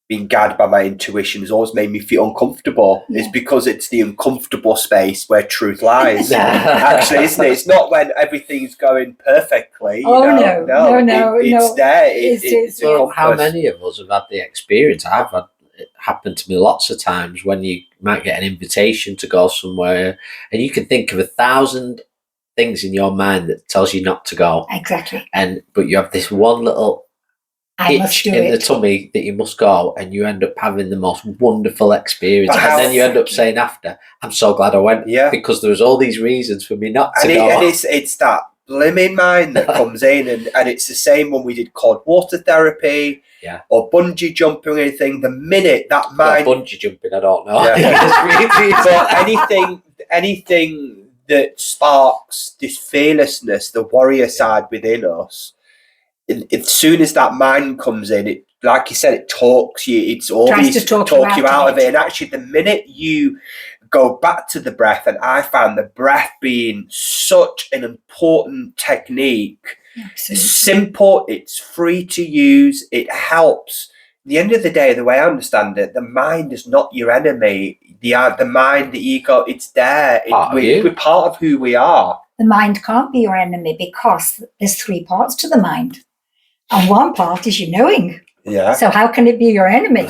been guided by my intuition, has always made me feel uncomfortable. Yeah. It's because it's the uncomfortable space where truth lies. Actually, isn't it? It's not when everything's going perfectly. No. It's there. It's how many of us have had the experience? I've had it happen to me lots of times, when you might get an invitation to go somewhere and you can think of 1,000 things in your mind that tells you not to go. Exactly. But you have this one little itch in the tummy that you must go, and you end up having the most wonderful experience. And then you end up saying after, I'm so glad I went, because there was all these reasons for me not to go. And it's that blimmin' mind that comes in, and it's the same when we did cold water therapy, or bungee jumping or anything. The minute that mind... bungee jumping, I don't know. But anything that sparks this fearlessness, the warrior side within us, as soon as that mind comes in, it, like you said, it talks you. It's always to talk you out of it. And actually, the minute you go back to the breath, and I found the breath being such an important technique. Absolutely. It's simple. It's free to use. It helps. At the end of the day, the way I understand it, the mind is not your enemy. The mind, the ego, it's there. We're part of who we are. The mind can't be your enemy because there's 3 parts to the mind. And one part is your knowing. Yeah. So how can it be your enemy?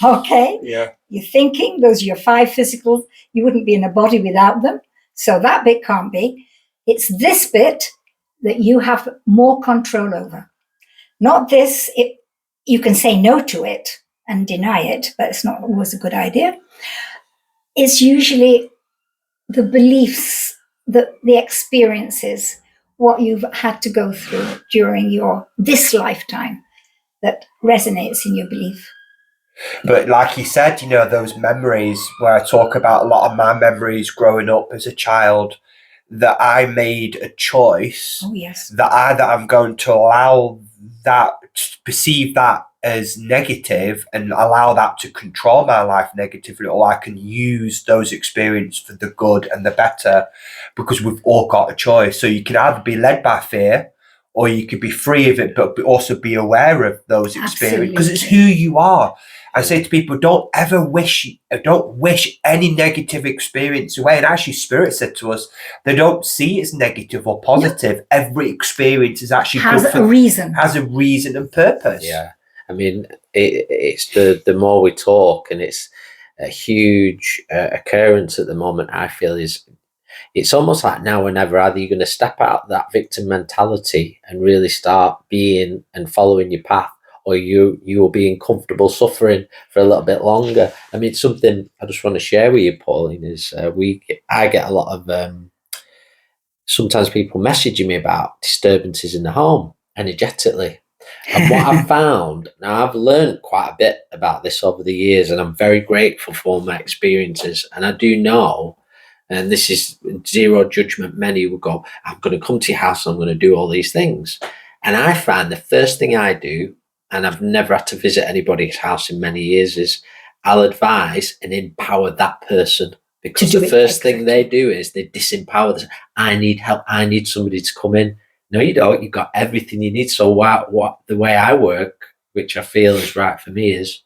Okay. Yeah. Your thinking, those are your 5 physicals. You wouldn't be in a body without them. So that bit can't be. It's this bit that you have more control over. Not this. You can say no to it and deny it, but it's not always a good idea. It's usually the beliefs, the experiences, what you've had to go through during this lifetime that resonates in your belief. But like you said, those memories where I talk about a lot of my memories growing up as a child, that I made a choice. Oh, yes. That I'm going to allow that, perceive that as negative and allow that to control my life negatively, or I can use those experiences for the good and the better, because we've all got a choice. So you can either be led by fear, or you could be free of it, but also be aware of those experiences, because it's who you are. I say to people, don't wish any negative experience away. And actually, Spirit said to us, they don't see it as negative or positive. Yep. Every experience is actually has a reason and purpose. Yeah. I mean, it's the more we talk, and it's a huge occurrence at the moment, I feel, it's almost like now or never. Either you're going to step out that victim mentality and really start being and following your path, or you will be comfortable suffering for a little bit longer. I mean, something I just want to share with you, Pauline, is I get a lot of sometimes people messaging me about disturbances in the home energetically. And what I've found, now I've learned quite a bit about this over the years, and I'm very grateful for my experiences. And I do know, and this is zero judgment, many will go, I'm going to come to your house and I'm going to do all these things. And I find the first thing I do, and I've never had to visit anybody's house in many years, is I'll advise and empower that person. Because the first thing they do is they disempower this. I need help. I need somebody to come in. No, you don't. You've got everything you need. So what the way I work, which I feel is right for me, is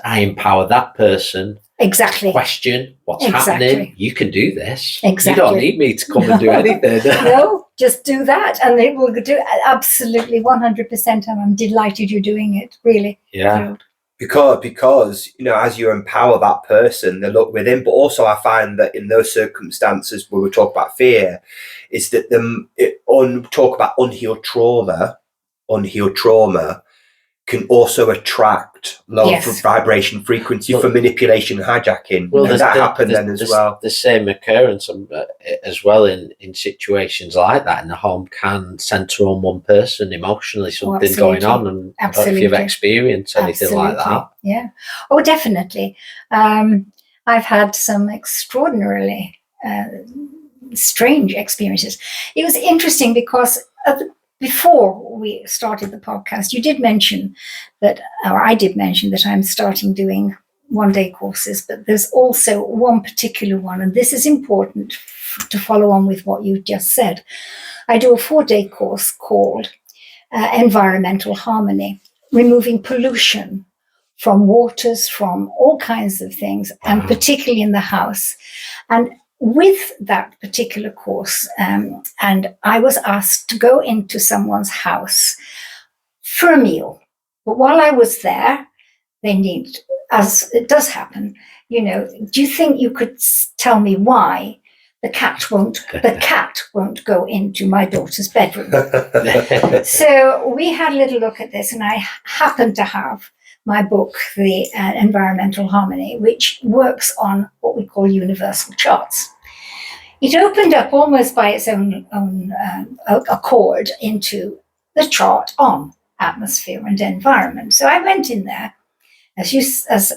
I empower that person. Exactly. Question what's happening. You can do this. Exactly. You don't need me to come and do anything. No, just do that, and they will do absolutely 100%. And I'm delighted you're doing it. Really. Yeah. Because as you empower that person, they look within. But also, I find that in those circumstances where we talk about fear, is that talk about unhealed trauma can also attract low vibration frequency for manipulation and hijacking. Well, that happened then as well. The same occurrence as well in situations like that in the home can centre on one person emotionally, something going on. And I don't know if you've experienced anything like that. Yeah. Oh, definitely. I've had some extraordinarily strange experiences. It was interesting because before we started the podcast, you did mention that, or I did mention that I'm starting doing one-day courses, but there's also one particular one, and this is important to follow on with what you just said. I do a 4-day course called Environmental Harmony, removing pollution from waters, from all kinds of things, and particularly in the house. And with that particular course, and I was asked to go into someone's house for a meal. But while I was there, they needed, as it does happen, do you think you could tell me why the cat won't go into my daughter's bedroom. So we had a little look at this, and I happened to have my book, The Environmental Harmony, which works on what we call universal charts. It opened up almost by its own accord into the chart on atmosphere and environment. So I went in there, as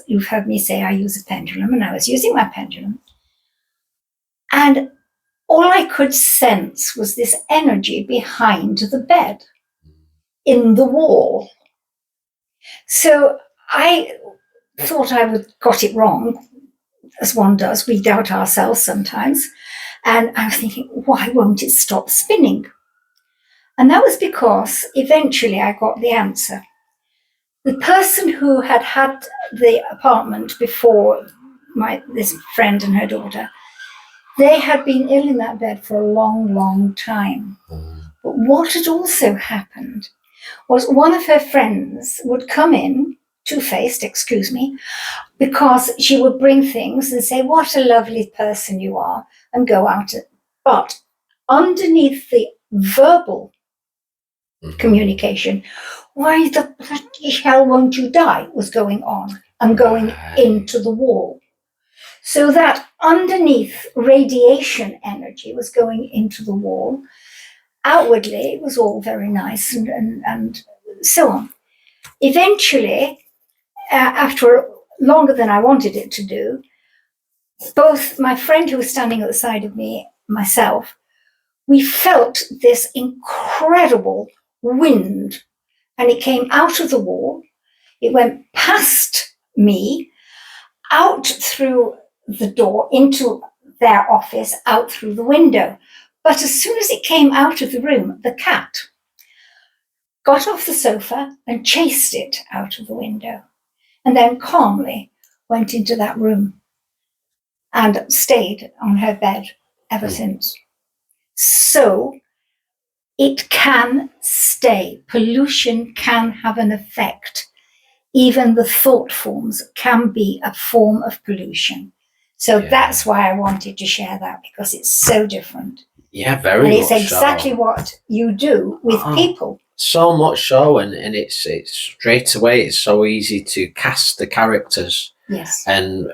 you've heard me say, I use a pendulum, and I was using my pendulum. And all I could sense was this energy behind the bed, in the wall. So I thought I got it wrong, as one does. We doubt ourselves sometimes. And I was thinking, why won't it stop spinning? And that was because eventually I got the answer. The person who had the apartment before this friend and her daughter, they had been ill in that bed for a long, long time. But what had also happened was one of her friends would come in, two-faced, excuse me, because she would bring things and say, what a lovely person you are, and go out. But underneath the verbal communication, why the bloody hell won't you die, was going on and going into the wall. So that underneath radiation energy was going into the wall. Outwardly, it was all very nice and so on. Eventually, after longer than I wanted it to do, both my friend who was standing at the side of me, myself, we felt this incredible wind, and it came out of the wall. It went past me, out through the door, into their office, out through the window. But as soon as it came out of the room, the cat got off the sofa and chased it out of the window, and then calmly went into that room and stayed on her bed ever since. So it can stay. Pollution can have an effect. Even the thought forms can be a form of pollution. So that's why I wanted to share that, because it's so different. Yeah, very and much it's exactly so. what you do with people. So much so, and it's straight away, it's so easy to cast the characters. Yes. And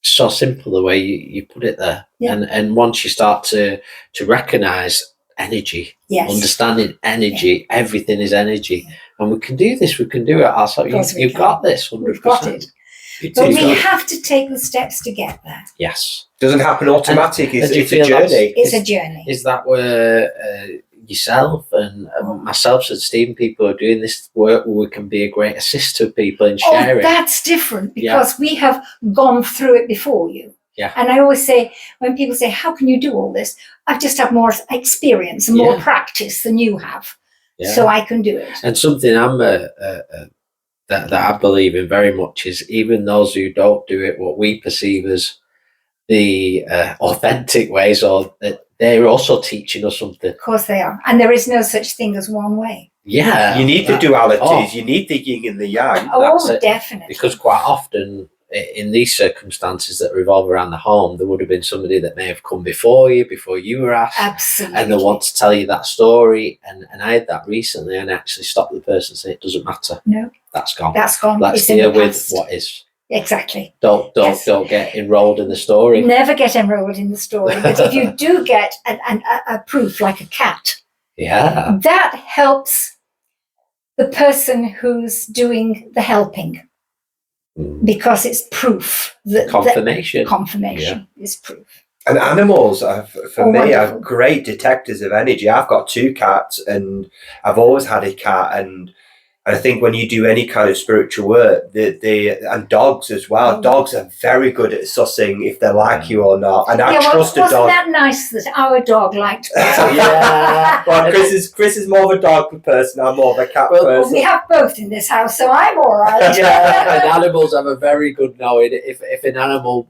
so simple the way you put it there. Yeah. And once you start to recognize energy, understanding energy, everything is energy. And we can do this, we can do it ourselves. You've got this 100%. We've got it. But we have to take the steps to get there. Yes. Doesn't happen automatic. It's a journey. It's a journey. Is that where yourself and myself and Stephen, people are doing this work where we can be a great assist to people and sharing? Oh, that's different, because we have gone through it before you. Yeah. And I always say, when people say, how can you do all this? I just have more experience and more practice than you have. Yeah. So I can do it. And something that I believe in very much is, even those who don't do it what we perceive as the authentic ways, or they're also teaching us something. Of course they are. And there is no such thing as one way. Yeah. You need the dualities. You need the yin and the yang. Oh, definitely. Because quite often in these circumstances that revolve around the home, there would have been somebody that may have come before you were asked. Absolutely. And they want to tell you that story. And I had that recently, and I actually stopped the person and said, it doesn't matter. No. That's gone. That's gone. Let's deal with what is. Exactly. Don't get enrolled in the story. Never get enrolled in the story. But if you do get a proof, like a cat, that helps the person who's doing the helping, because it's proof. Confirmation is proof. And animals, for me, are great detectors of energy. I've got 2 cats, and I've always had a cat, and I think when you do any kind of spiritual work, and dogs as well, dogs are very good at sussing if they like you or not. And I trust a dog. Wasn't that nice that our dog liked me? Well, Chris is more of a dog person. I'm more of a cat person. We have both in this house, so I'm all right. And animals have a very good knowing. If an animal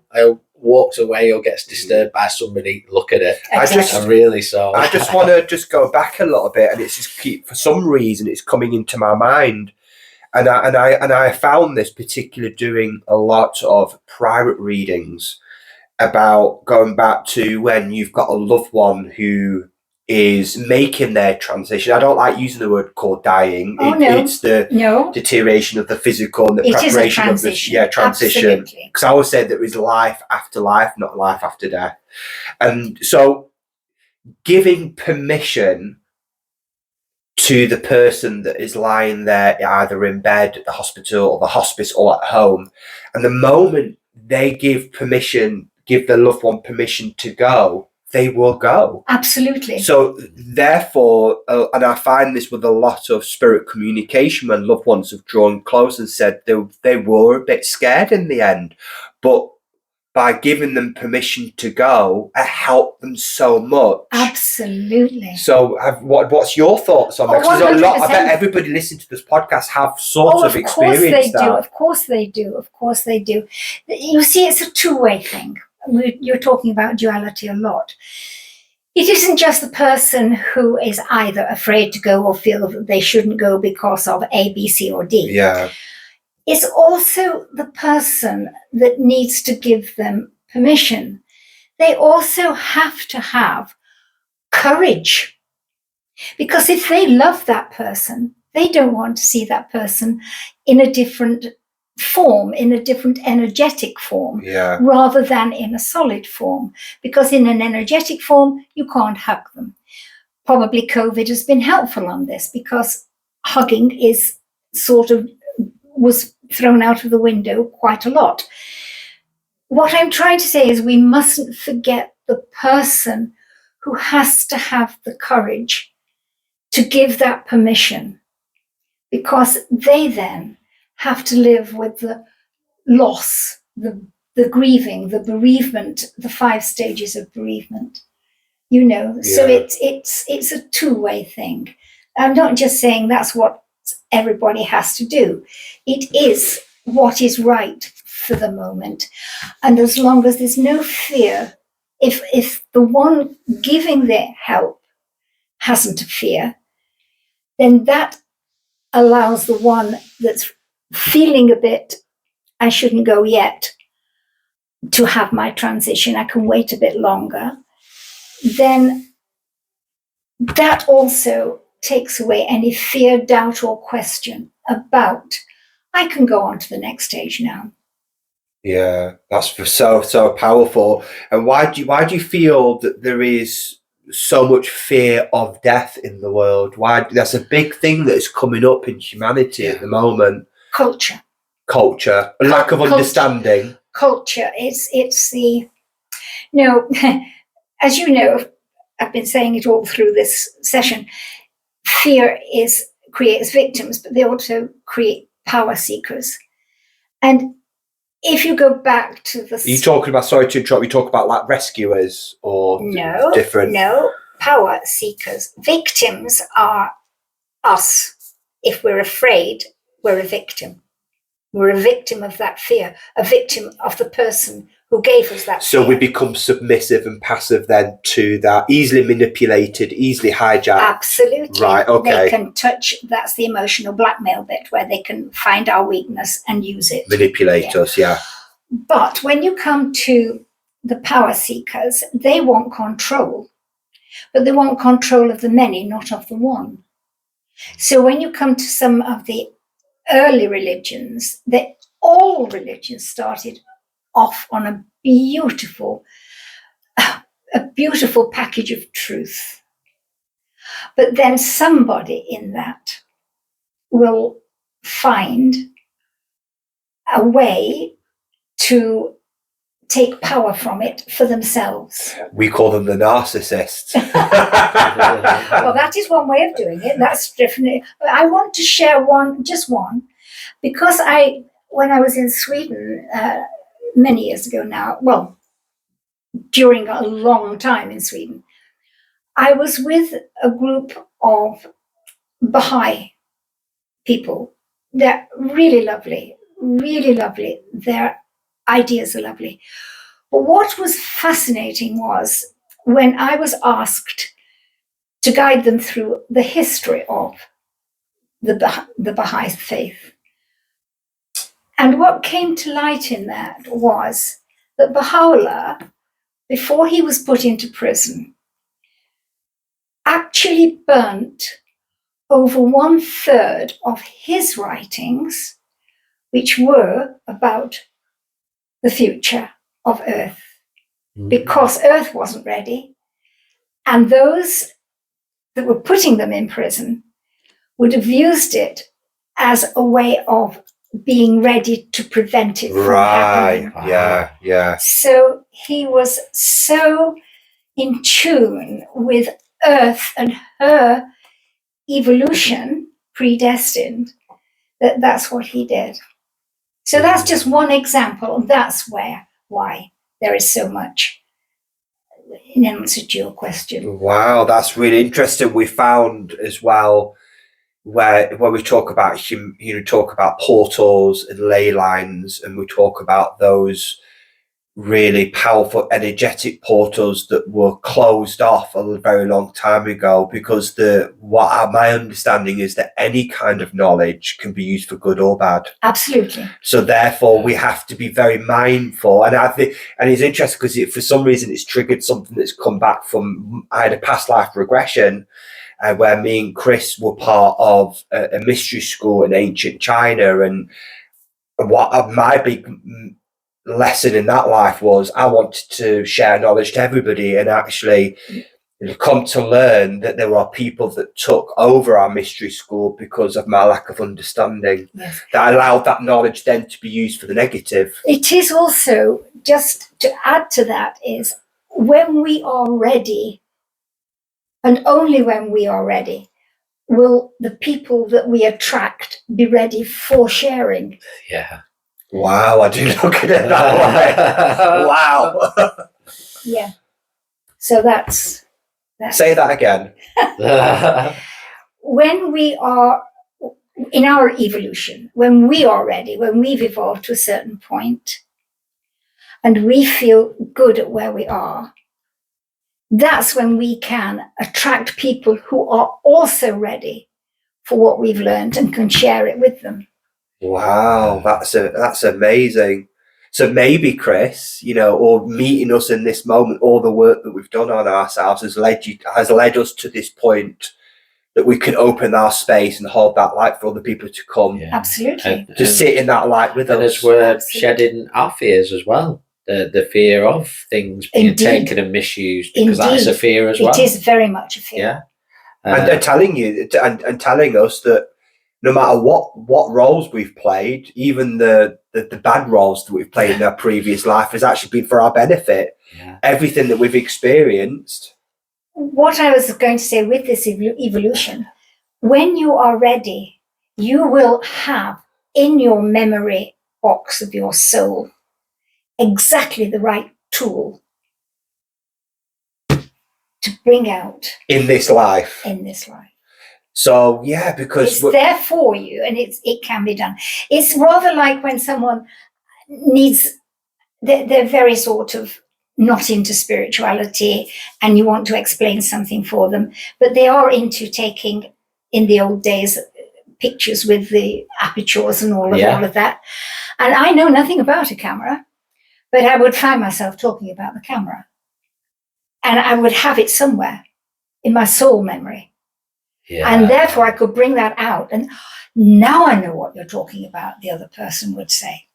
walks away or gets disturbed by somebody, look at it. Exactly. I just want to go back a little bit, and it's just for some reason it's coming into my mind, and I found this particular doing a lot of private readings, about going back to when you've got a loved one who is making their transition. I don't like using the word called dying. Oh, no. It's the deterioration of the physical and the It preparation is a transition. of the transition. Absolutely. Because I always say there is life after life, not life after death. And so giving permission to the person that is lying there either in bed at the hospital or the hospice or at home, and the moment they give their loved one permission to go, they will go. Absolutely. So therefore, and I find this with a lot of spirit communication, when loved ones have drawn close and said they were a bit scared in the end, but by giving them permission to go, it helped them so much. Absolutely. So what's your thoughts on that? Because there's a lot, I bet everybody listening to this podcast have sort of experienced that. Of course they do. Of course they do. You see, it's a two-way thing. You're talking about duality a lot. It isn't just the person who is either afraid to go or feel that they shouldn't go because of A, B, C, or D. Yeah. It's also the person that needs to give them permission. They also have to have courage. Because if they love that person, they don't want to see that person in a different form, in a different energetic form, rather than in a solid form. Because in an energetic form, you can't hug them. Probably COVID has been helpful on this, because hugging is was thrown out of the window quite a lot. What I'm trying to say is we mustn't forget the person who has to have the courage to give that permission, because they then have to live with the loss, the grieving, the bereavement, the 5 stages of bereavement. So it's a two-way thing. I'm not just saying that's what everybody has to do. It is what is right for the moment. And as long as there's no fear, if the one giving their help hasn't a fear, then that allows the one that's feeling a bit, I shouldn't go yet, to have my transition, I can wait a bit longer, then that also takes away any fear, doubt, or question about, I can go on to the next stage now. Yeah, that's so powerful. And why do you feel that there is so much fear of death in the world? Why? That's a big thing that's coming up in humanity at the moment. Culture, a lack of understanding. Culture. It's the as you know, I've been saying it all through this session. Fear creates victims, but they also create power seekers. And if you go back to the... Are you talking about, sorry to interrupt, you talk about like rescuers or different? No, power seekers. Victims are us. If we're afraid, we're a victim. We're a victim of that fear, a victim of the person who gave us that fear. So we become submissive and passive then to that, easily manipulated, easily hijacked. Absolutely. Right, okay. They can touch, that's the emotional blackmail bit, where they can find our weakness and use it. Manipulate us, yeah. But when you come to the power seekers, they want control. But they want control of the many, not of the one. So when you come to some of the early religions, all religions started off on a beautiful package of truth. But then somebody in that will find a way to take power from it for themselves. We call them the narcissists. Well, that is one way of doing it. That's definitely. I want to share just one, because when I was in Sweden many years ago now, well, during a long time in Sweden, I was with a group of Baha'i people. They're really lovely, really lovely. Their ideas are lovely. But what was fascinating was when I was asked to guide them through the history of the Baha'i faith. And what came to light in that was that Baha'u'llah, before he was put into prison, actually burnt over 1/3 of his writings, which were about the future of Earth, because Earth wasn't ready. And those that were putting them in prison would have used it as a way of being ready to prevent it from happening. Yeah. So he was so in tune with Earth and her evolution, predestined, that's what he did. So that's just one example, and that's why there is so much in answer to your question. Wow, that's really interesting. We found as well where we talk about talk about portals and ley lines, and we talk about those really powerful energetic portals that were closed off a very long time ago, because my understanding is that any kind of knowledge can be used for good or bad. Absolutely. So therefore we have to be very mindful, and I think, and it's interesting because for some reason it's triggered something that's come back from, I had a past life regression where me and Chris were part of a mystery school in ancient China, and what my big lesson in that life was, I wanted to share knowledge to everybody, and actually come to learn that there are people that took over our mystery school because of my lack of understanding. Yes. That allowed that knowledge then to be used for the negative. It is also, just to add to that, is when we are ready, and only when we are ready, will the people that we attract be ready for sharing. Yeah. Wow, I didn't look at it that way. Wow. Yeah. So that's Say that again. When we are in our evolution, when we are ready, when we've evolved to a certain point, and we feel good at where we are, that's when we can attract people who are also ready for what we've learned and can share it with them. Wow, that's amazing. So maybe, Chris, or meeting us in this moment, all the work that we've done on ourselves has led us to this point that we can open our space and hold that light for other people to come. Yeah. Absolutely. To sit in that light with and us. as we're Absolutely. shedding our fears as well, the fear of things being Indeed. taken and misused, because that is a fear as well. It is very much a fear. Yeah. And telling you and telling us that no matter what roles we've played, even the bad roles that we've played in our previous life has actually been for our benefit. Yeah. Everything that we've experienced. What I was going to say with this evolution, when you are ready, you will have in your memory box of your soul exactly the right tool to bring out In this life. So yeah, because it's there for you, and it can be done. It's rather like when someone needs, they're very sort of not into spirituality, and you want to explain something for them, but they are into taking, in the old days, pictures with the apertures and all of that. And I know nothing about a camera, but I would find myself talking about the camera, and I would have it somewhere in my soul memory. Yeah. And therefore I could bring that out. And now I know what you're talking about, the other person would say.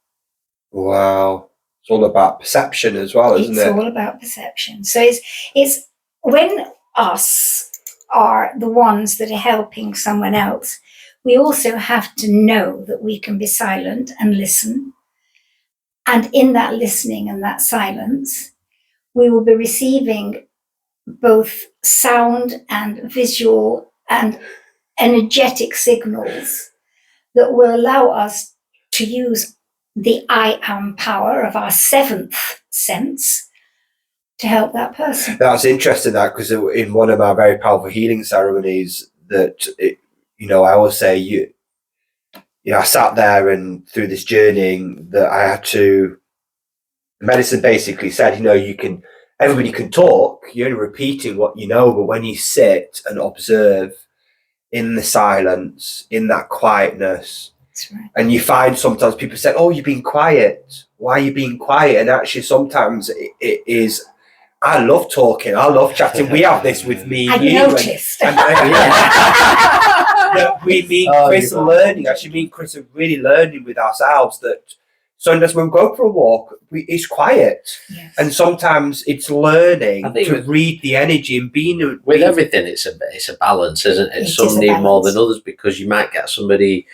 Wow. It's all about perception as well, isn't it? It's all about perception. So it's when us are the ones that are helping someone else, we also have to know that we can be silent and listen. And in that listening and that silence, we will be receiving both sound and visual and energetic signals that will allow us to use the I am power of our seventh sense to help that person. That's interesting, that, because in one of my very powerful healing ceremonies, I always say, I sat there, and through this journey that I had to, medicine basically said, everybody can talk, you're only repeating what you know, but when you sit and observe in the silence, in that quietness, That's right. and you find sometimes people say, oh, you've been quiet. why are you being quiet? And actually sometimes it is, I love talking, I love chatting. We have this with me I and you. noticed. Me and Chris are learning. Actually, me and Chris are really learning with ourselves that sometimes when we go for a walk, it's quiet. Yes. And sometimes it's learning to read the energy and being with everything. It's a balance, isn't it? Some need more than others, because you might get somebody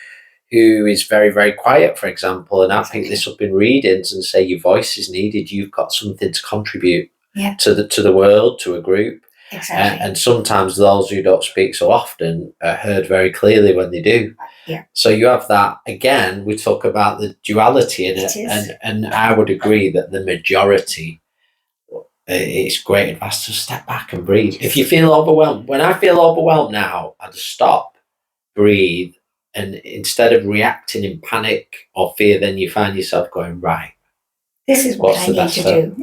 who is very, very quiet, for example, and I pick this up in readings and say your voice is needed. You've got something to contribute to the world, to a group. Exactly. And sometimes those who don't speak so often are heard very clearly when they do. Yeah. So you have that. Again, we talk about the duality in it, and I would agree that the majority, it's great advice to step back and breathe. If you feel overwhelmed, when I feel overwhelmed now, I just stop, breathe, and instead of reacting in panic or fear, then you find yourself going, right, this is what I need to do.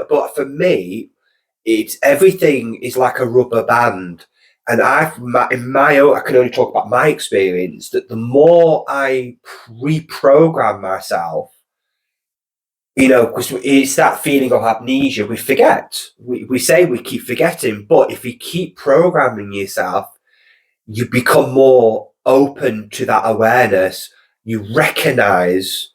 But for me, it's everything is like a rubber band. And I can only talk about my experience, that the more I reprogram myself, because it's that feeling of amnesia, we forget. We say we keep forgetting, but if you keep programming yourself, you become more open to that awareness. You recognize,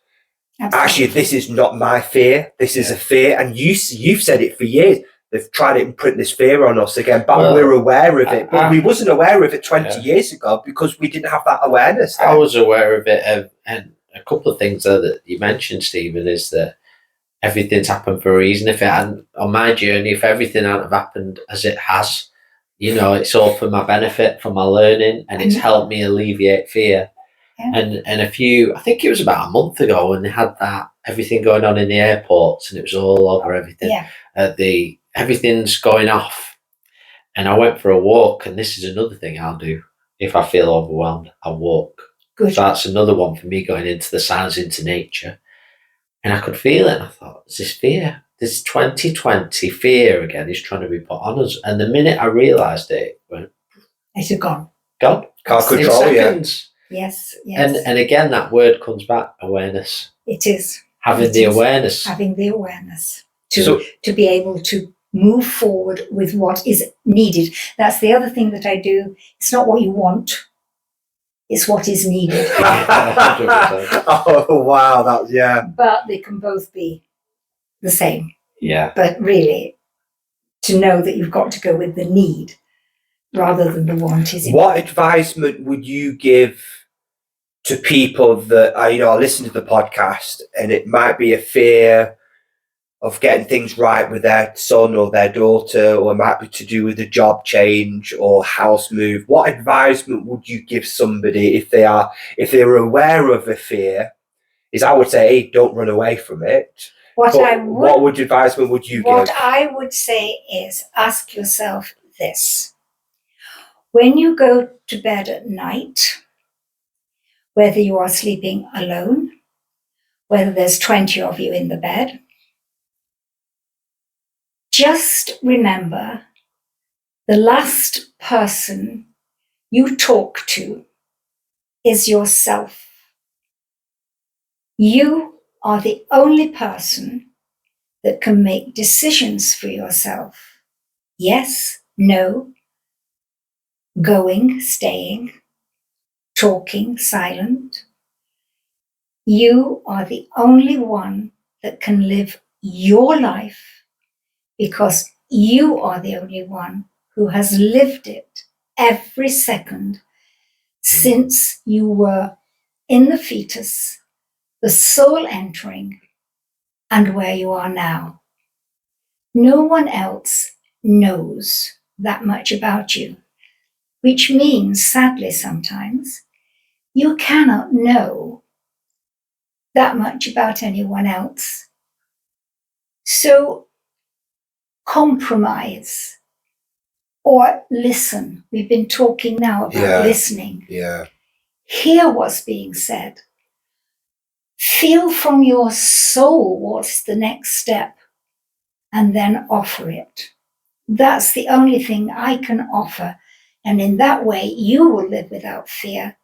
actually, this is not my fear. This is a fear. And you've said it for years. They've tried to imprint this fear on us again, but we're aware of it. But we wasn't aware of it 20 years ago because we didn't have that awareness then. I was aware of it. And a couple of things there that you mentioned, Stephen, is that everything's happened for a reason. If it hadn't, on my journey, if everything hadn't have happened as it has, it's all for my benefit, for my learning, and it's helped me alleviate fear. Yeah. And I think it was about a month ago when they had that everything going on in the airports, and it was all over everything. Yeah. Everything's going off, and I went for a walk. And this is another thing I'll do if I feel overwhelmed. I'll walk. Good. So that's another one for me, going into the sounds, into nature, and I could feel it. And I thought, is this fear? This 2020 fear again is trying to be put on us. And the minute I realised it, went, it's gone. Gone. Can't control seconds. Yes. And again, that word comes back, awareness. It is. Having the awareness. Having the awareness to be able to move forward with what is needed. That's the other thing that I do. It's not what you want. It's what is needed. Oh, wow. But they can both be the same. Yeah. But really, to know that you've got to go with the need rather than the want is important. What advisement would you give to people that I listen to the podcast, and it might be a fear of getting things right with their son or their daughter, or it might be to do with a job change or house move? What advisement would you give somebody if they're aware of a fear? Is I would say, hey, don't run away from it. What advisement would you give? What I would say is, ask yourself this. When you go to bed at night, whether you are sleeping alone, whether there's 20 of you in the bed, just remember the last person you talk to is yourself. You are the only person that can make decisions for yourself. Yes, no, going, staying, talking, silent. You are the only one that can live your life, because you are the only one who has lived it every second since you were in the fetus, the soul entering, and where you are now. No one else knows that much about you, which means, sadly, sometimes you cannot know that much about anyone else. So compromise or listen. We've been talking now about listening. Yeah. Hear what's being said. Feel from your soul what's the next step, and then offer it. That's the only thing I can offer. And in that way, you will live without fear,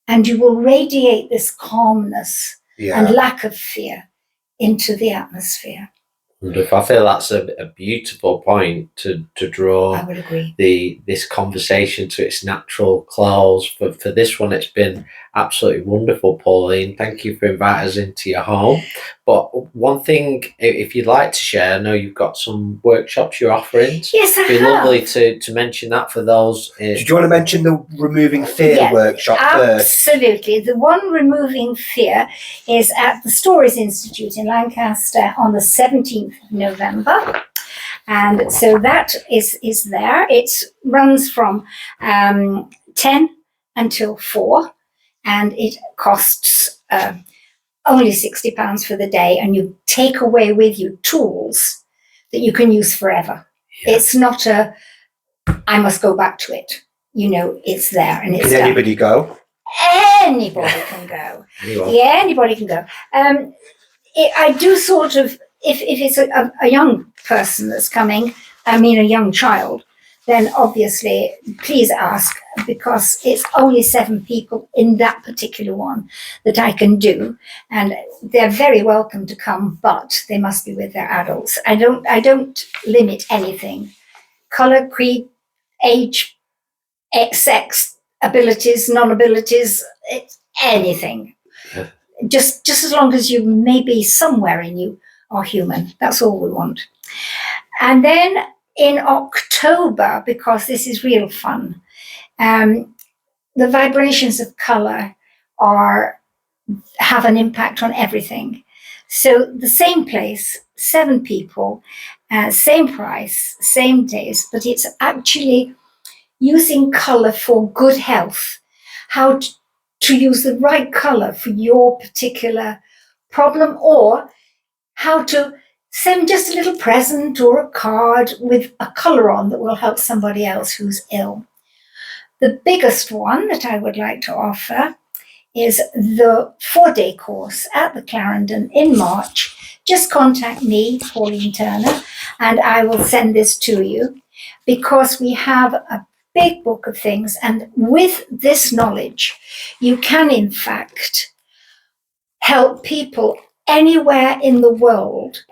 and you will radiate this calmness and lack of fear into the atmosphere. Wonderful. I feel that's a beautiful point to draw. I would agree. This conversation to its natural close. For this one, it's been absolutely wonderful, Pauline. Thank you for inviting us into your home. But one thing, if you'd like to share, I know you've got some workshops you're offering. Yes, I It'd be have. lovely to mention that for those. Did you want to mention the Removing Fear workshop first? Absolutely. The one, Removing Fear, is at the Stories Institute in Lancaster on the 17th of November. And so that is there. It runs from 10 until 4, and it costs only £60 for the day, and you take away with you tools that you can use forever. Yeah. It's not I must go back to it. It's there and it's Can anybody go? Anybody can go. Yeah, anybody can go. I do sort of, if it's a young person that's coming, a young child, then obviously please ask, because it's only 7 people in that particular one that I can do, and they're very welcome to come, but they must be with their adults. I don't limit anything. Colour, creed, age, sex, abilities, non-abilities, anything. Just as long as you maybe somewhere in you are human. That's all we want. And then in October, because this is real fun, the vibrations of colour have an impact on everything. So the same place, 7 people, same price, same days, but it's actually using colour for good health, how to use the right colour for your particular problem, or how to send just a little present or a card with a colour on that will help somebody else who's ill. The biggest one that I would like to offer is the 4-day course at the Clarendon in March. Just contact me, Pauline Turner, and I will send this to you, because we have a big book of things, and with this knowledge you can in fact help people anywhere in the world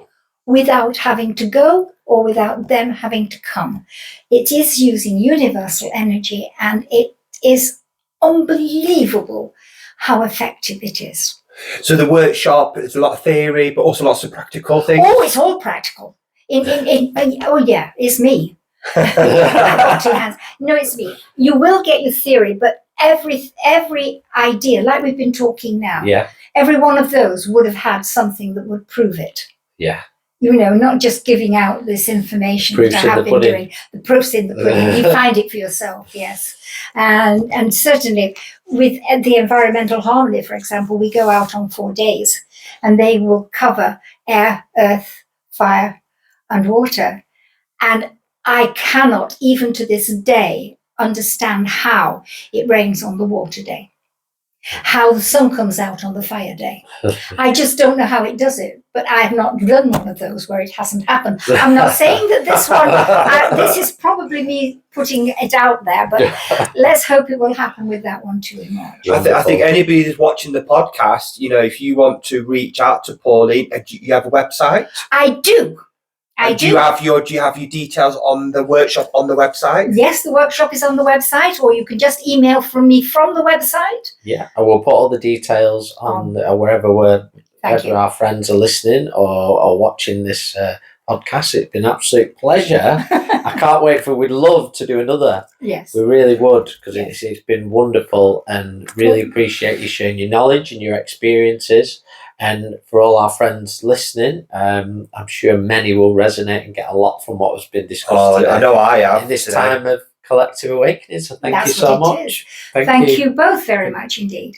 without having to go or without them having to come. It is using universal energy, and it is unbelievable how effective it is. So the workshop is a lot of theory, but also lots of practical things. Oh, it's all practical. Oh yeah, it's me. I've got 2 hands. No, it's me. You will get your theory, but every idea, like we've been talking now, every one of those would have had something that would prove it. Yeah. Not just giving out this information that I have been doing. The proof's in the pudding. You find it for yourself, yes. And certainly with the environmental harmony, for example, we go out on 4 days, and they will cover air, earth, fire, and water. And I cannot, even to this day, understand how it rains on the water day, how the sun comes out on the fire day. I just don't know how it does it, but I have not done one of those where it hasn't happened. I'm not saying that this one, this is probably me putting it out there, but let's hope it will happen with that one too in March. I think anybody that's watching the podcast, if you want to reach out to Pauline, do you have a website? I do. Do you have your details on the workshop on the website? Yes, the workshop is on the website, or you can just email from me from the website. Yeah, I will put all the details on wherever our friends are listening or watching this podcast. It's been an absolute pleasure. I can't wait we'd love to do another. Yes. We really would, because it's been wonderful, and really appreciate you sharing your knowledge and your experiences. And for all our friends listening, I'm sure many will resonate and get a lot from what has been discussed today. I know I have. In this time of collective awakening. So thank you so much. Thank you both very much indeed.